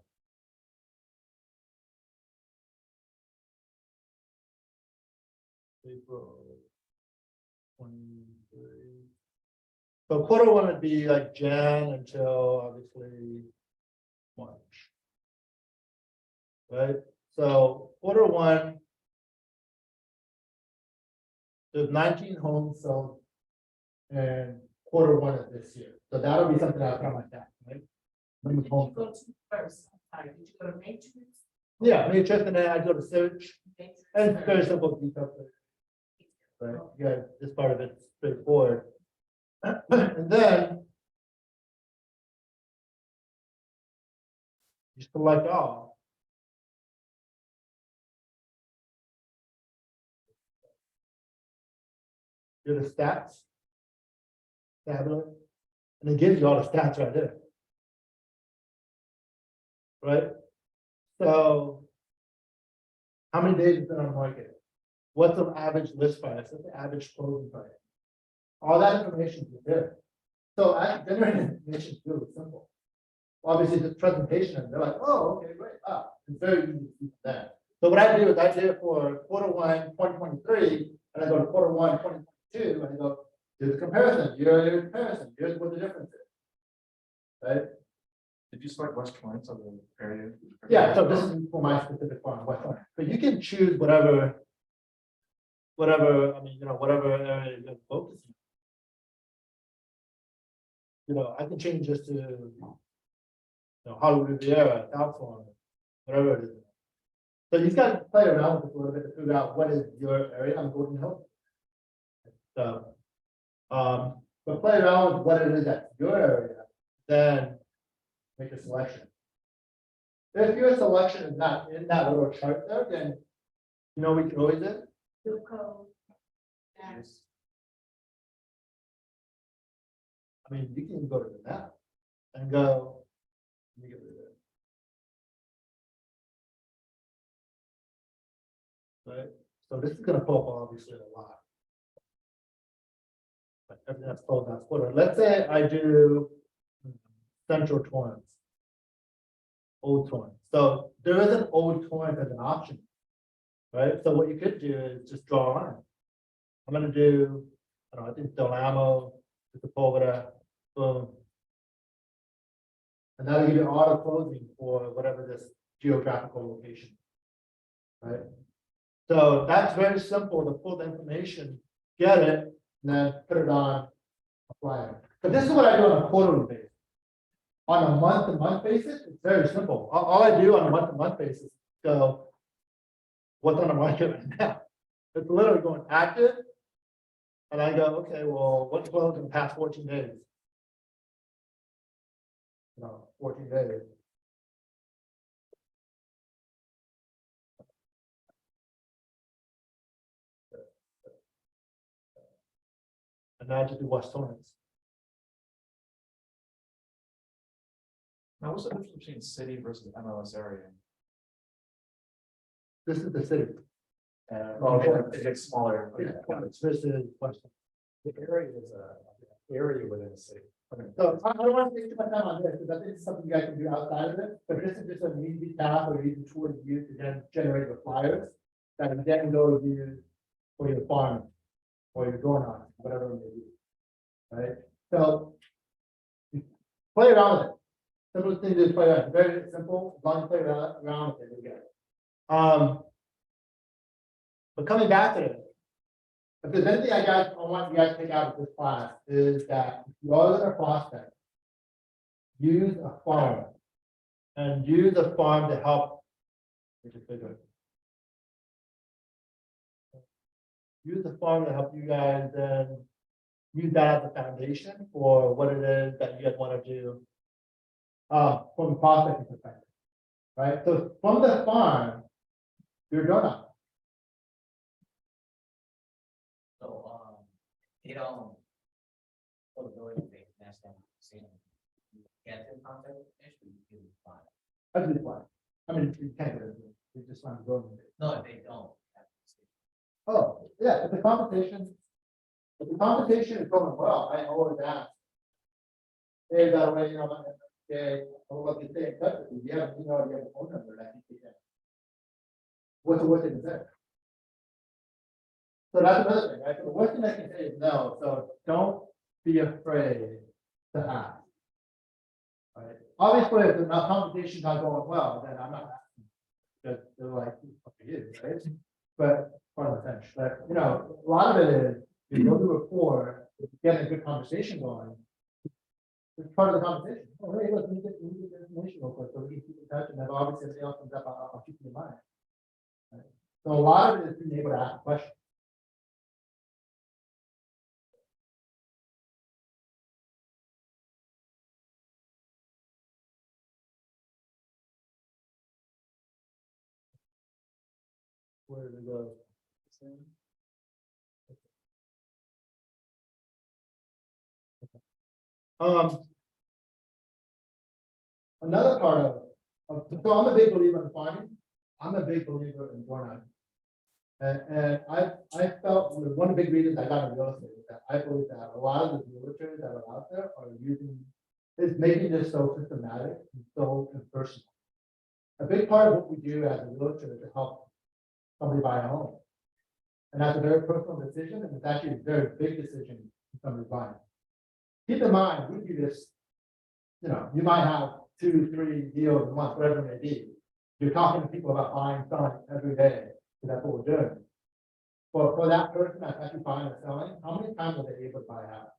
Speaker 1: April 23. So quarter 1 would be like Jan until obviously March. Right, so Q1. There's 19 homes sold. And Q1 of this year, so that'll be something I'll come like that, right?
Speaker 4: Did you go to first? I'm sorry, did you go to Matrix?
Speaker 1: Yeah, Matrix, and then I go to search,
Speaker 4: Matrix
Speaker 1: and it's very
Speaker 4: first?
Speaker 1: simple detail. Right, yeah, this part of it's straightforward. And then. You select all. Here are the stats. Tablet, and it gives you all the stats right there. Right? So. How many days has it been on the market? What's the average list price? What's the average closing price? All that information is there. So I generating information is really simple. Obviously, the presentation, and they're like, oh, okay, great. It's very easy to see that. So what I do is I do it for Q1 2023, and I go to Q1 2022, and I go, do the comparison, year-over-year comparison, here's what the difference is. Right?
Speaker 3: Did you select West Torrance of the area?
Speaker 1: Yeah, so this is for my specific farm, West Orange, but you can choose whatever. Whatever, I mean, whatever area you're focusing. I can change this to. Hollywood Riviera, South Florida, whatever it is. So you got to play around with it a little bit to figure out what is your area. I'm Golden Hill. So, but play around with what it is that's your area, then make a selection. If your selection is not in that little chart there, then we can always do.
Speaker 5: Duco.
Speaker 3: Yes.
Speaker 1: I mean, you can go to the map and go. Let me get rid of it. Right, so this is gonna pull up obviously a lot. But everything that's pulled that's quarter. Let's say I do Central Torrance. Old Torrance. So there is an Old Torrance as an option. Right, so what you could do is just draw a line. I'm gonna do, I think Del Amo, Sepulveda, boom. And that'll give you auto closing for whatever this geographical location. Right? So that's very simple to pull the information, get it, and then put it on a flyer. But this is what I do on a quarterly basis. On a month-to-month basis, it's very simple. All I do on a month-to-month basis, go, what's on the market right now? It's literally going active. And I go, okay, well, what's closed in the past 14 days? 14 days. And now I just do West Torrance.
Speaker 3: Now, what's the difference between city versus MLS area?
Speaker 1: This is the city.
Speaker 3: It gets smaller. Okay.
Speaker 1: This is West.
Speaker 2: The area is a area within the city.
Speaker 1: So I don't want to take too much time on this, because I think it's something you guys can do outside of it, but this is just an easy path or easy tool to use to then generate the flyers. That you then go to use for your farm or your doorknob, whatever it may be. Right? So play around with it. Simple thing to play around, very simple, as long as you play around with it, you get it. But coming back to this, if there's anything I want you guys to take out of this class is that if you are going to prospect, use a farm and use a farm to help. Use the farm to help you guys then use that as a foundation for what it is that you guys want to do from a prospecting perspective. Right? So from the farm, you're done.
Speaker 6: So, you know. For the building, they can ask them, see them. Get in contact with fish, we can find.
Speaker 1: I do fine. I mean, you can't get it. You just want to go.
Speaker 6: No, if they don't.
Speaker 1: Oh, yeah, if the competition is going well, I always ask. Hey, that way, okay, I'll let you stay in touch with you. You have a phone number, I think you can. What's the worst thing to say? So that's another thing, right? So the worst thing I can say is no, so don't be afraid to ask. Right? Obviously, if the competition's not going well, then I'm not asking. because they're like, what do you, right? But, part of the finish, but, you know, a lot of it is, you go through rapport, getting a good conversation going. It's part of the conversation. Oh, hey, look, we need the information real quick, so we can keep in touch, and then obviously if anything else comes up, I'll keep you in mind. Right? So a lot of it is being able to ask questions. Where did we go? Another part so I'm a big believer in farming. I'm a big believer in Borneo. And I felt one of the big reasons I got into real estate is that I believe that a lot of the realtors that are out there are is making this so systematic and so impersonal. A big part of what we do as a realtor is to help somebody buy a home. And that's a very personal decision, and it's actually a very big decision for somebody buying. Keep in mind, we do this, you know, you might have 2, 3 deals a month, whatever it may be. You're talking to people about buying, selling every day, so that's what we're doing. But for that person that's actually buying and selling, how many times are they able to buy a house?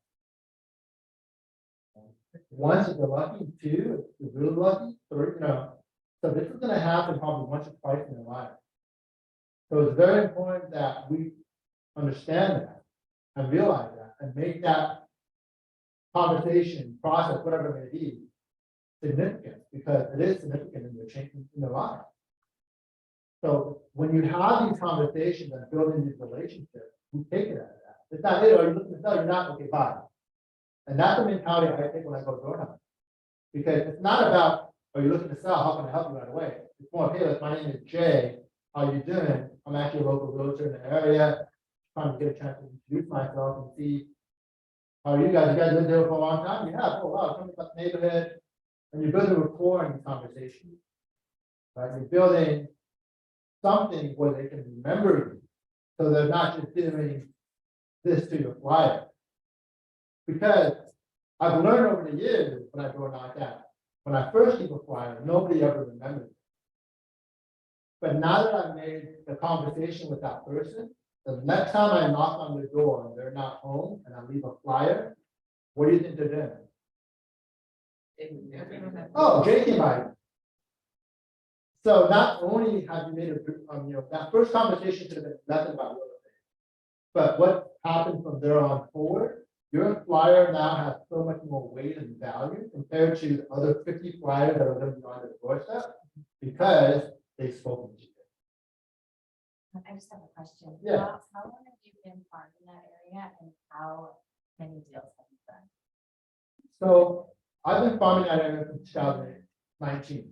Speaker 1: Once if they're lucky, 2, if they're really lucky, 3, you know. So this is gonna happen probably once or twice in their life. So it's very important that we understand that and realize that and make that conversation process, whatever it may be, significant, because it is significant in their life. So when you have these conversations and building these relationships, we take it as that. It's not, hey, are you looking to sell? You're not, okay, bye. And that's the mentality I take when I go door knocking. Because it's not about, are you looking to sell? How can I help you right away? It's more, hey, look, my name is Jay. How you doing? I'm actually a local realtor in the area. Trying to get a chance to introduce myself and see how you guys lived there for a long time? You have, oh wow, tell me about the neighborhood. And you're building rapport in these conversations. Right? You're building something where they can remember you. So they're not just doing this to your flyer. Because I've learned over the years when I door knock that when I first keep a flyer, nobody ever remembers. But now that I've made the conversation with that person, the next time I knock on the door and they're not home and I leave a flyer, what do you think they're doing? Oh, Jay came by. So not only have you made a, you know, that first conversation should have been nothing about real estate. But what happened from there on forward, your flyer now has so much more weight and value compared to the other 50 flyers that are going to be on the doorstep because they've spoken to you.
Speaker 11: I just have a question.
Speaker 1: Yeah.
Speaker 11: How long have you been farming in that area and how many deals have you done?
Speaker 1: So I've been farming that area since 2019.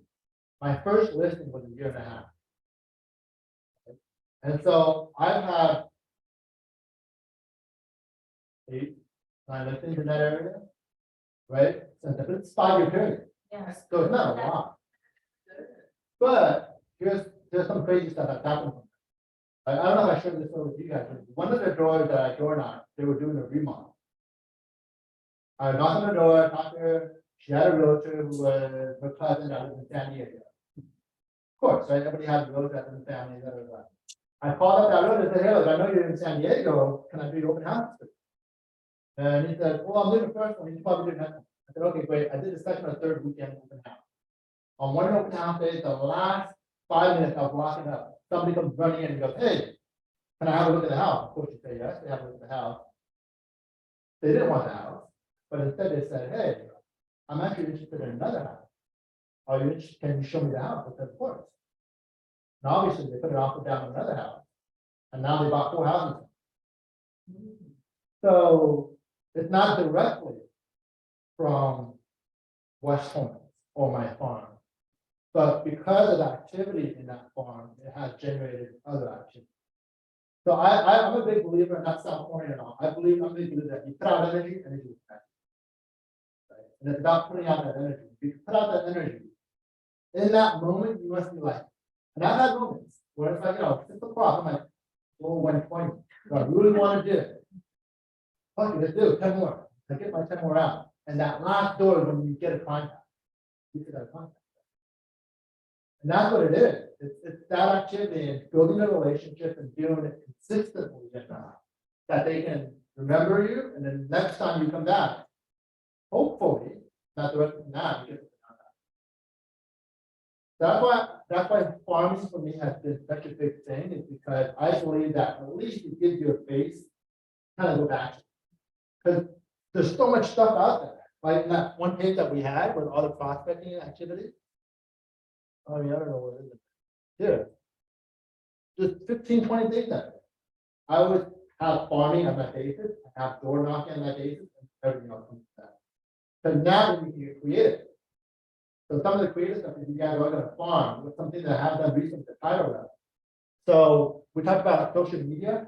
Speaker 1: My first listing was a year and a half. And so I've had 8, 9 listings in that area, right? Since it's 5-year period.
Speaker 11: Yeah.
Speaker 1: So it's not a lot. But here's some crazy stuff that's happened. I don't know if I shared this over with you guys, but one of the doors that I door knocked, they were doing a remodel. I knocked on the door, talked to her, she had a realtor who was her cousin that lived in San Diego. Of course, right? Everybody has a realtor in the family, blah, blah, blah. I called up that realtor and said, hey, look, I know you're in San Diego, can I do your open house? And he said, well, I'm doing the first one, you probably didn't have. I said, okay, great, I did the second or third weekend open house. On one open house day, the last 5 minutes I was locking up. Somebody comes running in and goes, hey, can I have a look at the house? Of course, you say yes, they have a look at the house. They didn't want the house, but instead they said, hey, I'm actually interested in another house. Are you interested? Can you show me the house? I said, of course. And obviously they put an offer down on another house. And now they bought 4 houses. So it's not directly from West Point or my farm. But because of the activity in that farm, it has generated other activity. So I'm a big believer, and that's South Point and all. I'm a big believer that you put out energy, energy is back. Right? And it's about putting out that energy. If you put out that energy, in that moment, you must be like, and I've had moments where it's like, you know, 6 o'clock, I'm like, oh, 1:20. So I really want to do it. Okay, let's do it, 10 more. I get my 10 more out. And that last door is when you get a contact. You get that contact. And that's what it is. It's that activity and building a relationship and doing it consistently enough that they can remember you, and then next time you come back, hopefully, not the rest of the night, you get to come back. That's why farming for me has been such a big thing, is because I believe that at least it gives you a face, kind of go back. Because there's so much stuff out there, like that one page that we had with all the prospecting activities. I mean, I don't know what it is. Here. Just 15, 20 things there. I would have farming on my basis, I have door knocking on my basis, and everything else comes to that. So now we can get creative. So some of the creative stuff, if you guys are gonna farm, with something that I have done recently, the title rep. So we talked about social media.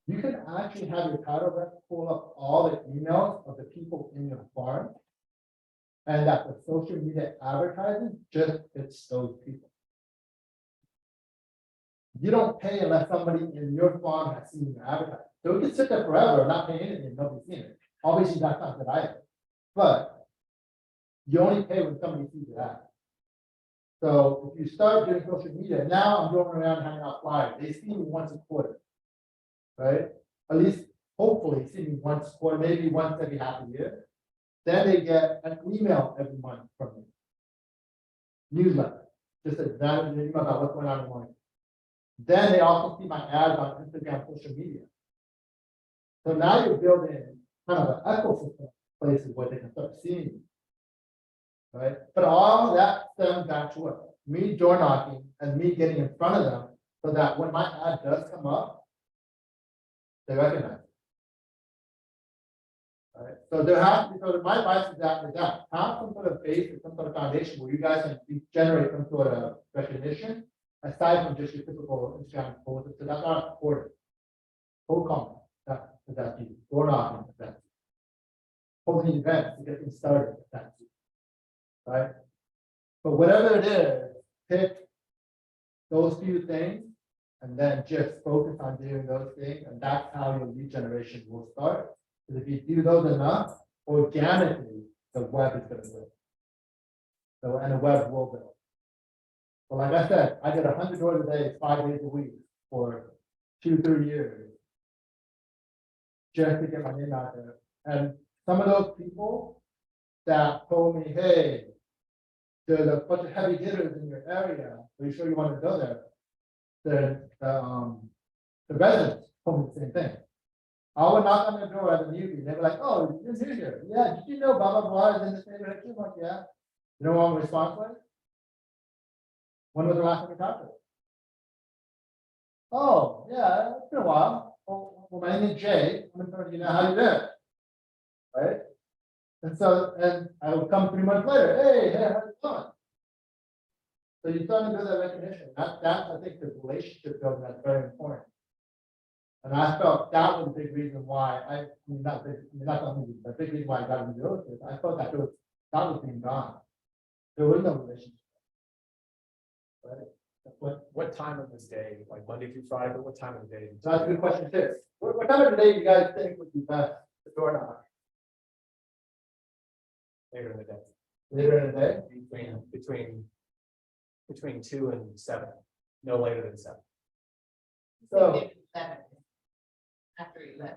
Speaker 1: You can actually have your title rep pull up all the emails of the people in your farm. And that the social media advertising just hits those people. You don't pay unless somebody in your farm has seen your advertising. So we can sit there forever and not pay anything, nobody's seen it. Obviously, that's not good either. But you only pay when somebody sees your ad. So if you start doing social media, now I'm going around handing out flyers. They see me once a quarter. Right? At least hopefully see me once a quarter, maybe once every half a year. Then they get an email every month from me. Newsletter, just a random email about what's going on in the morning. Then they also see my ads on Instagram, social media. So now you're building kind of an ecosystem places where they can start seeing you. Right? But all of that stems back to what? Me door knocking and me getting in front of them so that when my ad does come up, they recognize it. Right? So there has to be, so my advice is that have some sort of base or some sort of foundation where you guys can generate some sort of recognition aside from just your typical Instagram posts. So that's not important. Cold comment, that's you. Door knocking, that's you. Holding events to get things started, that's you. Right? But whatever it is, pick those few things and then just focus on doing those things, and that's how your lead generation will start. Because if you do those enough, organically, the web is going to build. So, and the web will build. But like I said, I did 100 doors a day, 5 days a week for 2-3 years. Just to get my name out there. And some of those people that told me, hey, there's a bunch of heavy hitters in your area, are you sure you want to go there? The residents told me the same thing. I would knock on their door as a newbie. They were like, oh, you're new here. Yeah, did you know blah, blah, blah is in this neighborhood too? I'm like, yeah. You know what my response was? When was the last time you talked to them? Oh, yeah, it's been a while. Well, my name is Jay. I'm in front of you now. How you doing? Right? And so, and I would come 3 months later. Hey, how's it going? So you're starting to build that recognition. That's, I think, the relationship building that's very important. And I felt that was a big reason why not the big reason why I got into real estate. I felt that that was being gone. There was no relationship. Right?
Speaker 2: What time of this day, like Monday through Friday, but what time of the day?
Speaker 1: So that's a good question too. What time of the day do you guys think would be best to door knock?
Speaker 2: Later in the day.
Speaker 1: Later in the day?
Speaker 2: Between 2 and 7, no later than 7.
Speaker 1: So,
Speaker 4: After 11.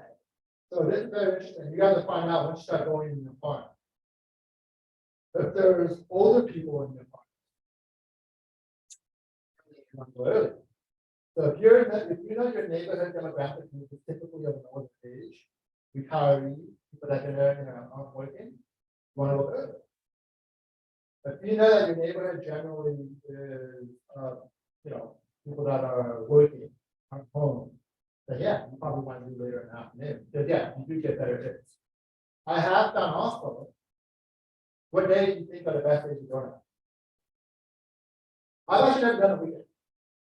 Speaker 1: so this is very interesting. You guys will find out once you start going in your farm. If there's older people in your farm. You want to go early. So if you know your neighborhood demographic is typically of an older age, retirees, people that aren't working, you want to go early. If you know that your neighborhood generally is, people that are working, aren't home, then yeah, you probably want to do later in the afternoon. Because yeah, you do get better tips. I have done also. What days do you think are the best days to go now? I've actually never done a weekend.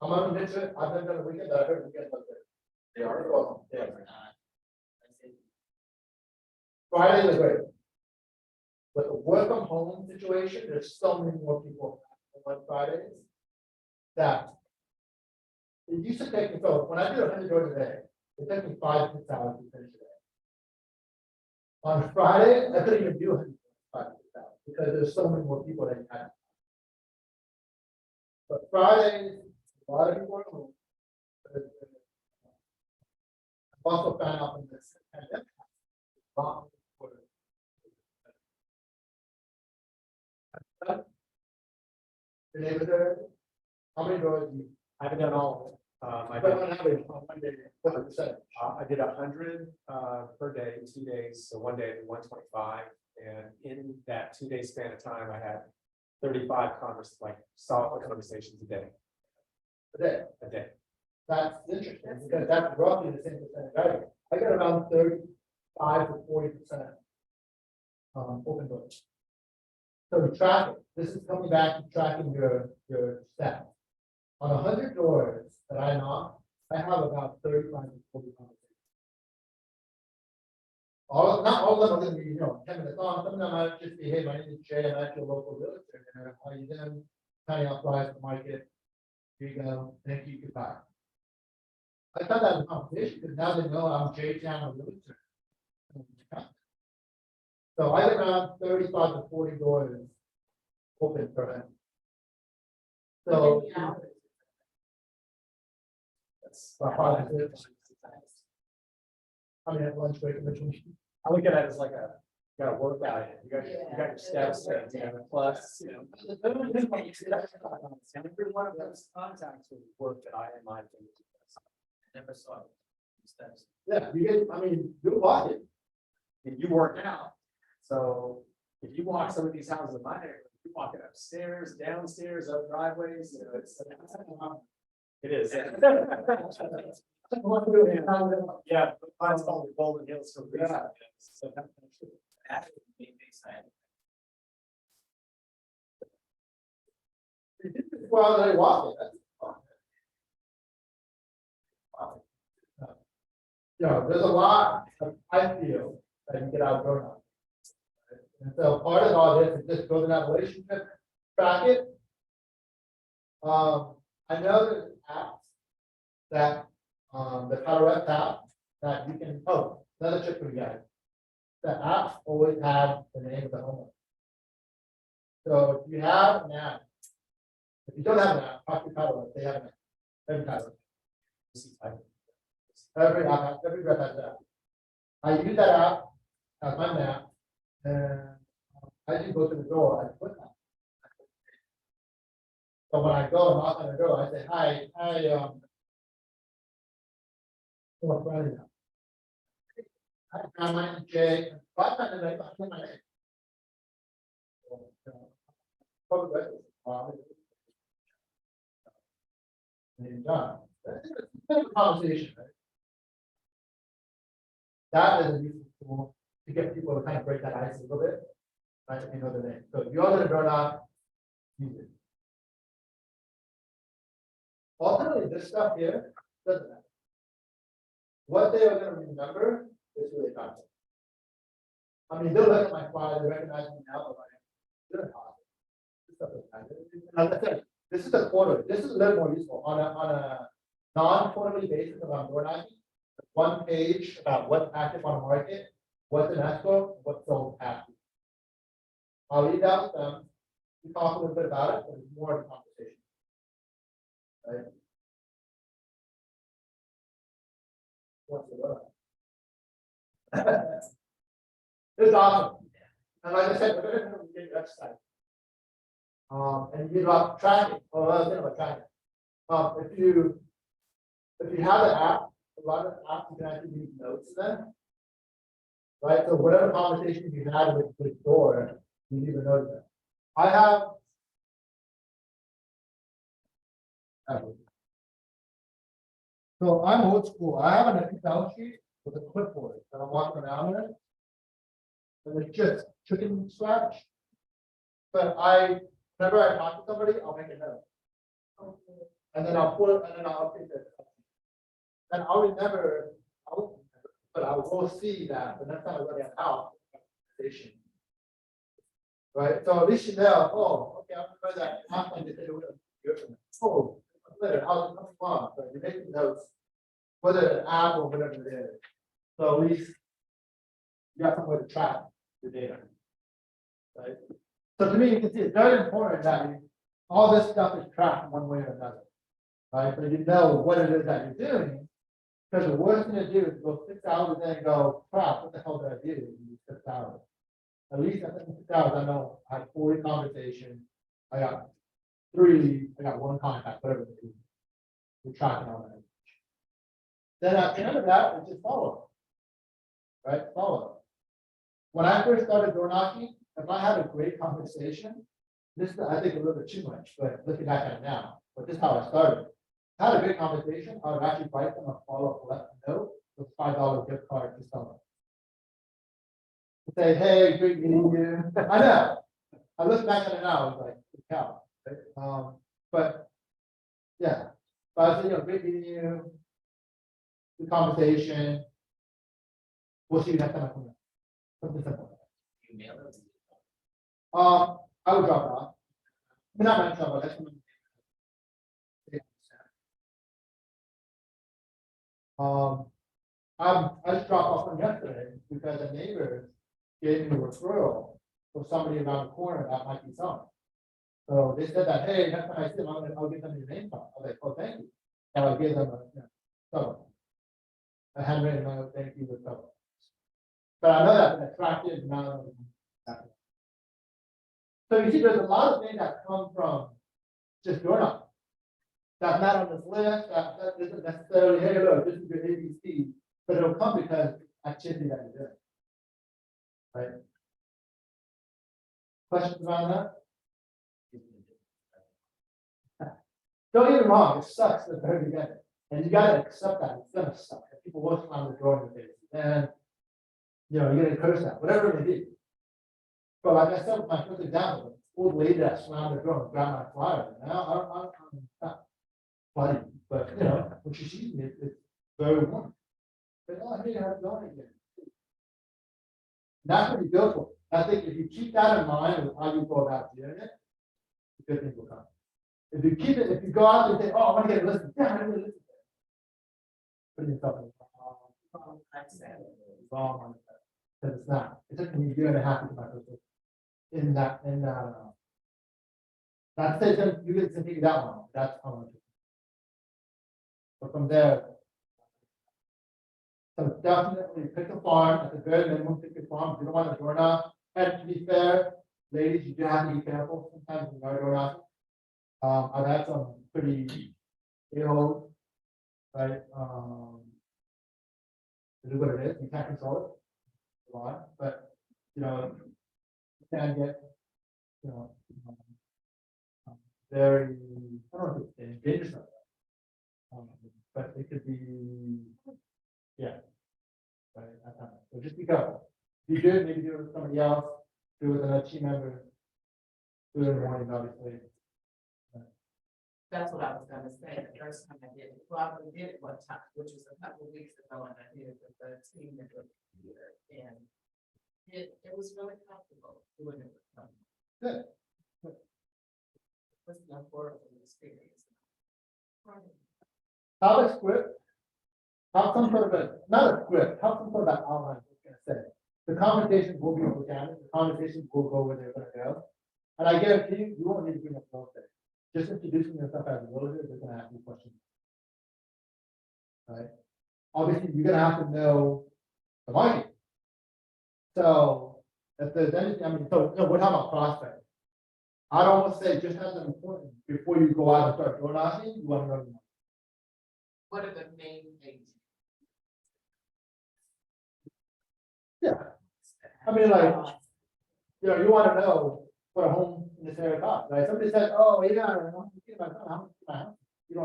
Speaker 1: I'm on the it. I've never done a weekend, but I heard weekends are good. They are awesome. Yeah. Friday is great. With the work from home situation, there's so many more people on Fridays that it used to take me, so when I do 100 doors a day, it took me 5 to 6 hours to finish it. On Friday, I couldn't even do 100 5 to 6 hours because there's so many more people that you had. But Fridays, a lot of people are home. But, I've also found out in this pandemic. long for- Been able to, how many doors do you?
Speaker 2: I haven't done all of it. I
Speaker 1: But
Speaker 2: did,
Speaker 1: on average, on Monday, what percent?
Speaker 2: I did 100 per day, 2 days, so one day I did 125. And in that 2 day span of time, I had 35 solid conversations a day,
Speaker 1: Today,
Speaker 2: a day.
Speaker 1: that's interesting, because that's roughly the same percentage. I got around 35 to 40%. Open doors. So track it, this is coming back to tracking your stats. On 100 doors that I knock, I have about 35 to 40 conversations. Not all of them are gonna be, 10 minutes long, some of them might just be, hey, my name is Jay, I'm at your local realtor, and how you doing? Tiny applies the market. Here you go, thank you, goodbye. I thought that was a conversation, because now they know I'm Jay Town, a realtor. So I got around 35 to 40 doors open for him. So. That's about 5 minutes. I mean, at lunch break in between.
Speaker 2: I look at it as like you got a workout. You got your steps, you have a plus, Every one of those contacts would work that I am my.
Speaker 6: Never saw it. Steps.
Speaker 1: Yeah, you get, I mean, you're walking.
Speaker 2: If you work out, so if you walk some of these houses in my neighborhood, you're walking upstairs, downstairs, up driveways, it is. Yeah, mine's called the Golden Hills for a reason. So,
Speaker 6: Actually, big side.
Speaker 1: Well, they walk it. That's fine. There's a lot, I feel, that you get out of burnout. And so part of all this is just building that relationship, track it. I know there's apps that, the Colorado app that you can, another tip for you guys. The apps always have the name of the homeowner. So if you have an app, if you don't have an app, talk to Colorado, they have an app. Every Colorado. Every rep has that. I use that app as my map, and as you go to the door, I put that. So when I go and knock on the door, I say, hi, what's Friday now? Hi, my name is Jay. Five times a night, I put my name. Public records. And you're done. That's a conversation, right? That is a useful tool to get people to kind of break that ice a little bit, right? If you know the name. So if you're gonna burn out, use it. Ultimately, this stuff here doesn't matter. What they are gonna remember is really content. I mean, they'll look at my file, they recognize me now, but they're not. This stuff doesn't matter. And like I said, this is a quarter. This is a little more useful on a non-quarterly basis about door knocking. One page about what's active on the market, what's in escrow, what's sold active. I'll leave that with them. We talk a little bit about it, but it's more of a conversation. Right? What's the word? It's awesome. And like I said, we're gonna get your website. And you about tracking, or other thing about tracking. If you have an app, a lot of apps you can actually use notes in them. Right, so whatever conversation you had with Door, you leave a note there. I have. So I'm old school. I have an Excel sheet with a clipboard that I'm walking around with. And it's just chicken scratch. But whenever I talk to somebody, I'll make a note. And then I'll put it, and then I'll update it. And I'll remember, but I will see that the next time I go down out. Right, so at least you know, okay, I remember that. Last time they said it was good. Later, how's it coming along? So you're making notes, whether an app or whatever it is. So at least you got some way to track your data. Right. So to me, you can see it's very important that all this stuff is tracked one way or another. Right, so you know what it is that you're doing. Because the worst thing to do is go 6 hours and then go, crap, what the hell did I do in 6 hours? At least at 6 hours, I know I had 40 conversations, I got 3, I got 1 contact, whatever it is. We're tracking all that. Then at the end of that, it's just follow up. Right, follow up. When I first started door knocking, if I had a great conversation, this is, I think, a little bit too much, but looking back at it now, but this is how I started. If I had a great conversation, I would actually write them a follow-up note with $5 gift card to someone. Say, hey, great meeting you. I know. I look back at it now, I was like, good cow. Right? But yeah, but I was saying, great meeting you. Good conversation. We'll see you next time I come in. Something simple.
Speaker 6: You mail it.
Speaker 1: I would drop it off. But not myself, but that's what I just dropped off one yesterday because a neighbor gave me a referral for somebody around the corner that might be selling. So they said that, hey, next time I see them, I'll give them your name card. I was like, oh, thank you. So I gave them a handwritten note, thank you with so. But I know that's an attractive amount of. So you see, there's a lot of things that come from just door knocking. That's not on this list, that isn't necessarily, hey, look, this is your ABC, but it'll come because activity that you're doing. Right? Questions around that? Don't get me wrong, it sucks at the very beginning, and you gotta accept that, it's gonna suck, if people will slam the door in the face, and you're gonna curse that, whatever it may be. But like I said, with my first example, the old lady that slammed the door and grabbed my flyer, now I'm not funny, but when she sees me, it's very warm. But oh, hey, how's it going again? That's what you go for. I think if you keep that in mind with how you go about doing it, good things will come. If you keep it, if you go out and say, oh, I want to get a listen, yeah, I really listen. Put yourself in the wrong. Because it's not. It took me a year and a half to my first in that. That's it. You get to figure that one. That's how much. But from there, so definitely pick a farm at the very minimum. Pick a farm. You don't want to door knock. And to be fair, ladies, you do have to be careful sometimes when you're door knocking. I've had some pretty ill, right? It is what it is. You can't control it a lot, but you can get very, I don't know if it's dangerous, but it could be, yeah. Right, so just be careful. If you do it, maybe do it with somebody else, do it with another team member, do it in the morning, obviously.
Speaker 4: That's what I was gonna say, the first time I did it, well, I did it one time, which was a couple of weeks ago, and I did it with the team member here, and it was really comfortable doing it with them.
Speaker 1: Good.
Speaker 4: It was an horrible experience.
Speaker 1: Have a script. Have some sort of not a script, have some sort of outline. I was gonna say. The conversations will be organic, the conversations will go where they're gonna go. And I guarantee you, you won't need to bring up real estate. Just introducing yourself as a realtor, they're gonna ask you questions. Right? Obviously, you're gonna have to know the market. So if there's anything, I mean, so we're talking about prospecting. I'd almost say just as important before you go out and start door knocking, you want to know the market.
Speaker 4: What are the main things?
Speaker 1: Yeah. I mean, like, you want to know what a home in this area costs, right? Somebody says, oh, you got it, you don't want to be like. Right? You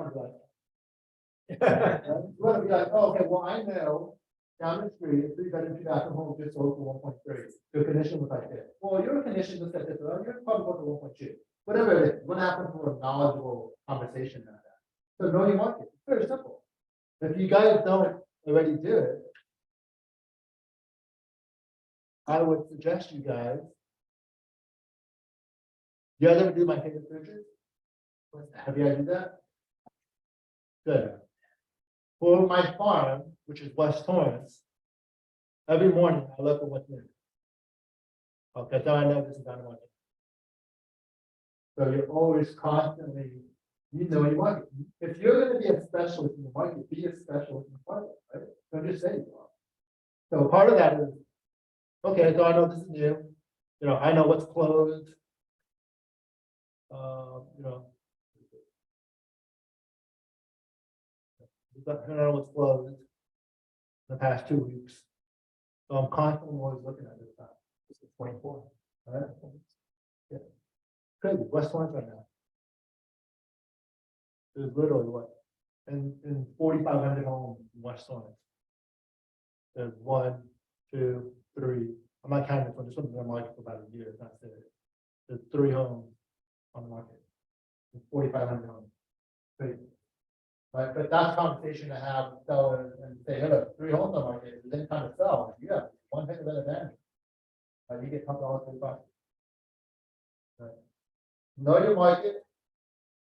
Speaker 1: want to be like, oh, okay, well, I know down the street, a 3-bedroom, 2-bathroom home just sold for 1.3. The condition was like this. Well, your condition looks like this, well, you're probably going to 1.2. Whatever it is, what happens for a knowledgeable conversation like that? So know your market. It's very simple. If you guys don't already do it, I would suggest you guys. You guys ever do my favorite searches?
Speaker 4: What's that?
Speaker 1: Have you guys do that? Good. For my farm, which is West Torrance, every morning I look at what's new. Okay, so I know this is on market. So you're always constantly, you know, you want, if you're gonna be a specialist in the market, be a specialist in the market, right? Don't just say you are. So part of that is, okay, so I know this is new, you know, I know what's closed. You know. I know what's closed. In the past 2 weeks. So I'm constantly always looking at this stuff. This is 24. All right. Yeah. Crazy, West Orange right now. There's literally what, in 4,500 homes in West Orange. There's 1, 2, 3. I'm not counting this one. This one's been on the market for about a year. It's not serious. There's 3 homes on the market. 4,500 homes. Crazy. Right, but that's a conversation to have with sellers and say, hey, look, 3 homes on the market, if there's time to sell, you have one heck of an advantage. You get $10 per buck. Right. Know your market,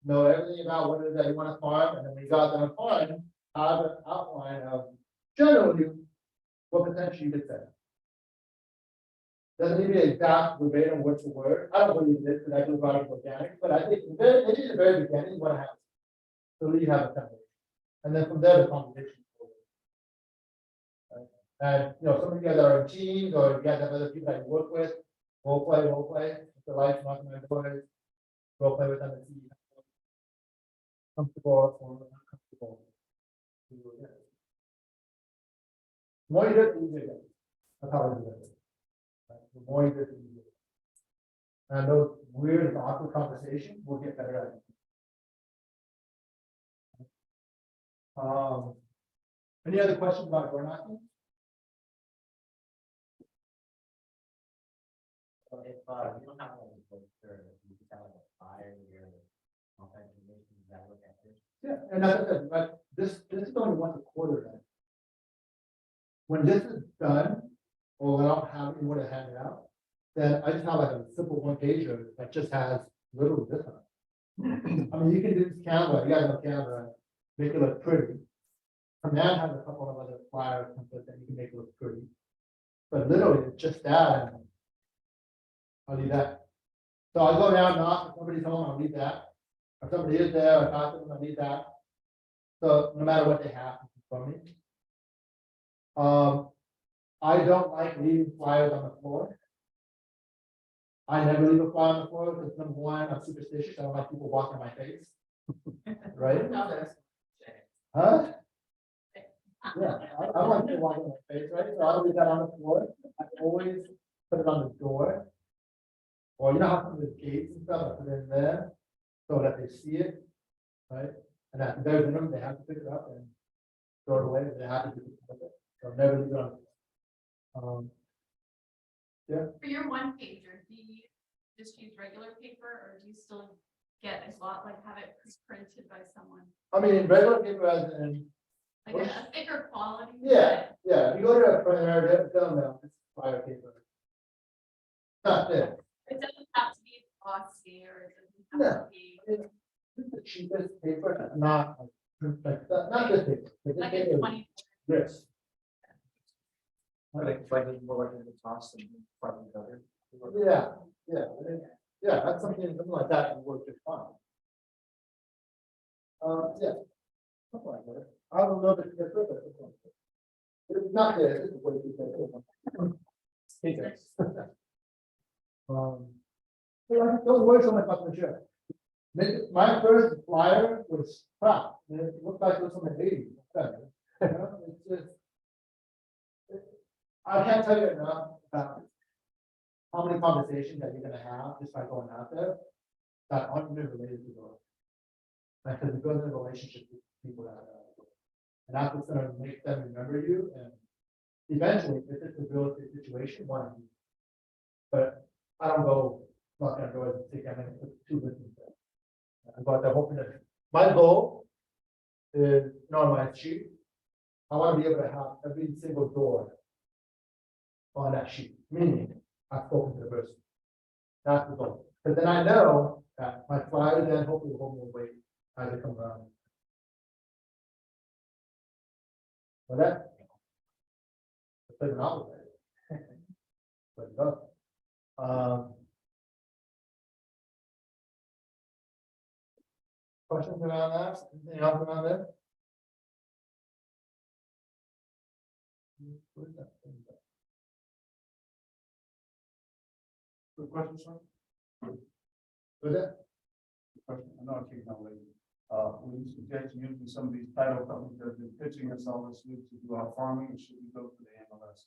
Speaker 1: know everything about what it is that you want to farm, and then when you got done farming, have an outline of generally what potential you could sell. Doesn't need to be exact verbatim word for word. I don't believe this, because I do a lot of organic, but I think maybe at the very beginning, you want to have. So you have a template. And then from there, the conversation. Right? And you know, some of you guys are in teams or you guys have other people that you work with, role play. If the life's not going to go ahead, role play with them and see comfortable or uncomfortable. The more you do it, the easier it gets. That's how I do it. Right? The more you do it, the easier it gets. And those weird and awkward conversations will get better at it. Any other questions about door knocking?
Speaker 6: So if you don't have one, you can tell like a fire your contact information, does that look at this?
Speaker 1: Yeah, and that's it, but this is only once a quarter then. When this is done, or when I don't have anyone to hand it out, then I just have like a simple one pager that just has literally this on it. I mean, you can do this Canva, you guys know Canva, make it look pretty. Command has a couple of other flyer templates that you can make it look pretty. But literally, it's just that, and I'll leave that. So I'll go down, knock, if somebody's home, I'll leave that. If somebody is there, I talk to them, I'll leave that. So no matter what they have from me. I don't like leaving flyers on the floor. I never leave a flyer on the floor because number one, I'm superstitious. I don't like people walking in my face. Right?
Speaker 4: No, that's.
Speaker 1: Huh? Yeah, I don't want people walking in my face, right? So I'll leave that on the floor. I always put it on the door. Or you know how some of the gates and stuff, I put it in there so that they see it, right? And at the very minimum, they have to pick it up and throw it away. They have to pick it up. So never leave it on.
Speaker 7: For your one pager, do you just use regular paper or do you still get a lot, like have it printed by someone?
Speaker 1: I mean, regular paper as in,
Speaker 7: Like a thicker quality?
Speaker 1: yeah, if you go to a printer, they'll know it's fire paper. Not this.
Speaker 7: It doesn't have to be glossy or it doesn't have to be
Speaker 1: It's the cheapest paper, not not this paper.
Speaker 7: like a 20.
Speaker 1: This.
Speaker 3: Like, slightly more likely to toss than probably better.
Speaker 1: Yeah, that's something like that would work just fine. Yeah. Something like that. I don't know if it's different, but it's not this, it's way too different. Yeah, don't worry so much about the share. My first flyer was crap, and it looked like it was from the 80s. It's just. I can't tell you enough about how many conversations that you're gonna have just by going out there that aren't even related to those. Because it goes in a relationship with people that, and that's what's gonna make them remember you, and eventually, if it's a real estate situation, one of you. But I don't go, I'm not gonna go and take that many, two business there. But I'm hoping that, my goal is, on my sheet, I wanna be able to have every single door on that sheet, meaning I've spoken to the person. That's the goal, because then I know that my flyers then hopefully will hold more weight as they come around. But that. It's like an outlet. But it does. Questions around that? Anything else around that?
Speaker 3: Good question, sir.
Speaker 1: Was it?
Speaker 3: Question, I know I keep on waiting. When you suggest using some of these title companies that are pitching us all this week to do our farming, or should we go to the MLS?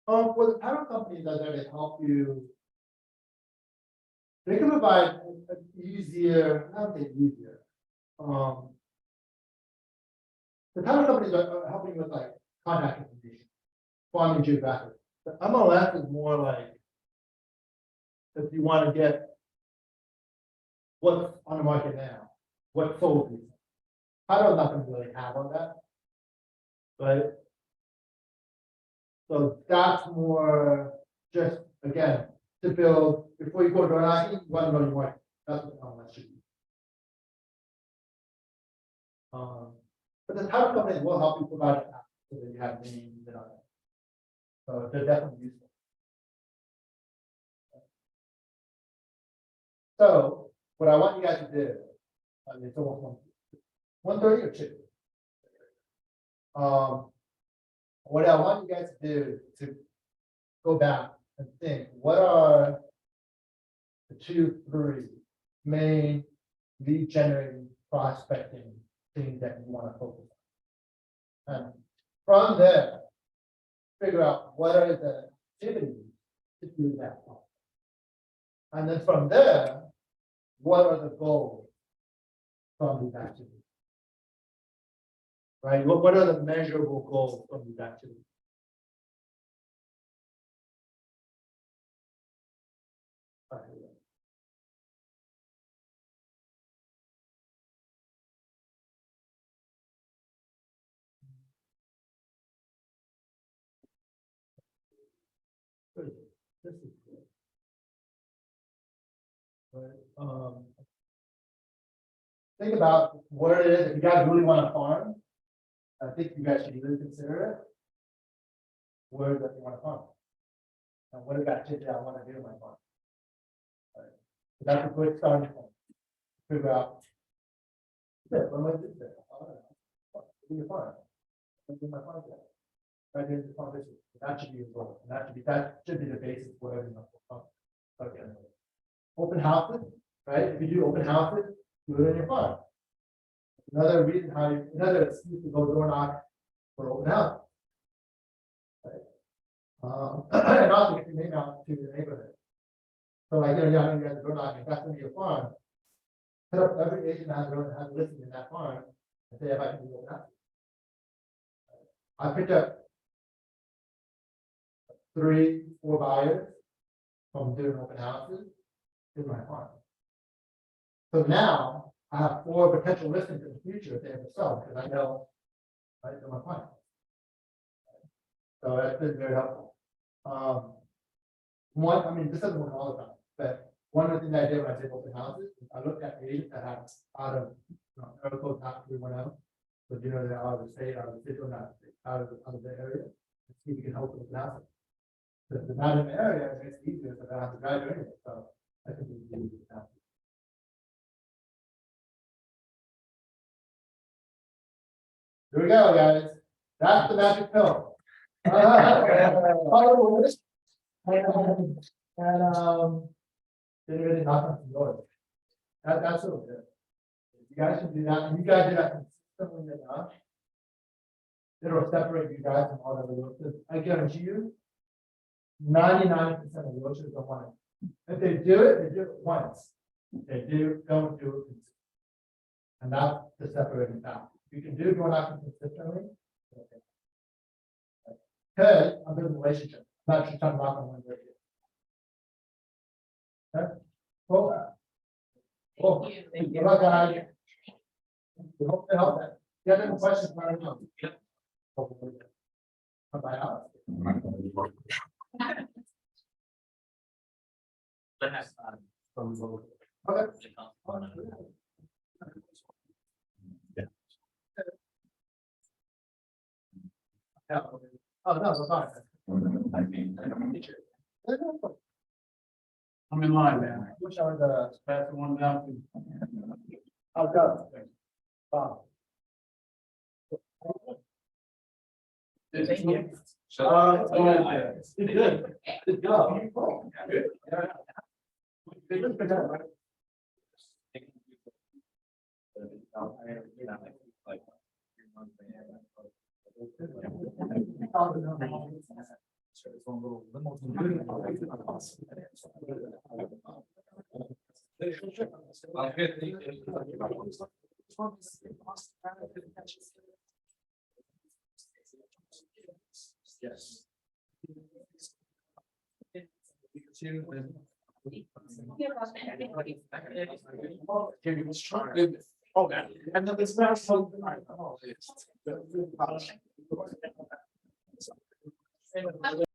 Speaker 1: Well, the title companies are there to help you. They can provide an easier, not say easier. The title companies are helping with like contact information, farming geographic. The MLS is more like if you want to get what's on the market now, what's sold recently. Title's not going to really have on that. Right? So that's more just, again, to build, before you go door knocking, you want to know your market. That's what MLS should be. But the title companies will help you provide an app so that you have names and all that. So they're definitely useful. So what I want you guys to do, I mean, it's almost 1:30 or 2. What I want you guys to do to go back and think, what are the 2, 3 main lead generating prospecting things that you want to focus on? And from there, figure out what are the activities to do that. And then from there, what are the goals from these activities? Right? What are the measurable goals from these activities? Good. This is good. Right, think about where it is, if you guys really want to farm, I think you guys should really consider it. Where that you want to farm. And what activity I want to do in my farm. Right. So that's a good starting point. Figure out. Yeah, what am I doing there? I don't know. What do you farm? What do my farm there? Right here's the farm visit. That should be your goal. And that should be the basis for everything else. Okay. Open houses, right? If you do open houses, do it in your farm. Another reason another excuse to go door knock for open house. Right? And also get your name out to the neighborhood. So like, you know, you have door knocking, that's gonna be your farm. Put up every agent that has a listing in that farm and say if I can do open house. I picked up 3, 4 buyers from doing open houses in my farm. So now I have 4 potential listings in the future if they ever sell, because I know, right, they're my client. So that's been very helpful. I mean, this doesn't work all the time, but one of the things I did when I did open houses, I looked at agents that have out of, area code top 310. So you know they're out of the state, out of the city, or not out of the area. And see if you can help with open houses. If they're not in the area, it makes it easier, so I don't have to drive anyway. So I think we can do that. Here we go, guys. That's the magic pill. Didn't really knock on the door. That's so good. You guys can do that, and you guys do that consistently enough. It'll separate you guys from all the other realtors. I guarantee you, 99% of realtors don't want it. If they do it once. They don't do it consistently. And that's the separating factor. You can do door knocking consistently. Okay, I'm building a relationship. I'm not just trying to knock on one door. Okay, cool. Cool.
Speaker 4: Thank you.
Speaker 1: Good luck, guys. We hope to help that. If you have any questions, let me know.
Speaker 8: Yep.
Speaker 1: Hopefully. Bye out.
Speaker 6: Let's,
Speaker 1: Okay. Oh, no, it's fine.
Speaker 3: I'm in line, man.
Speaker 1: Wish I was
Speaker 3: Pass the one down to
Speaker 1: I'll go. Wow.
Speaker 4: Thank you.
Speaker 1: Good. Good job. Yes.
Speaker 2: Oh, man. And then this last one.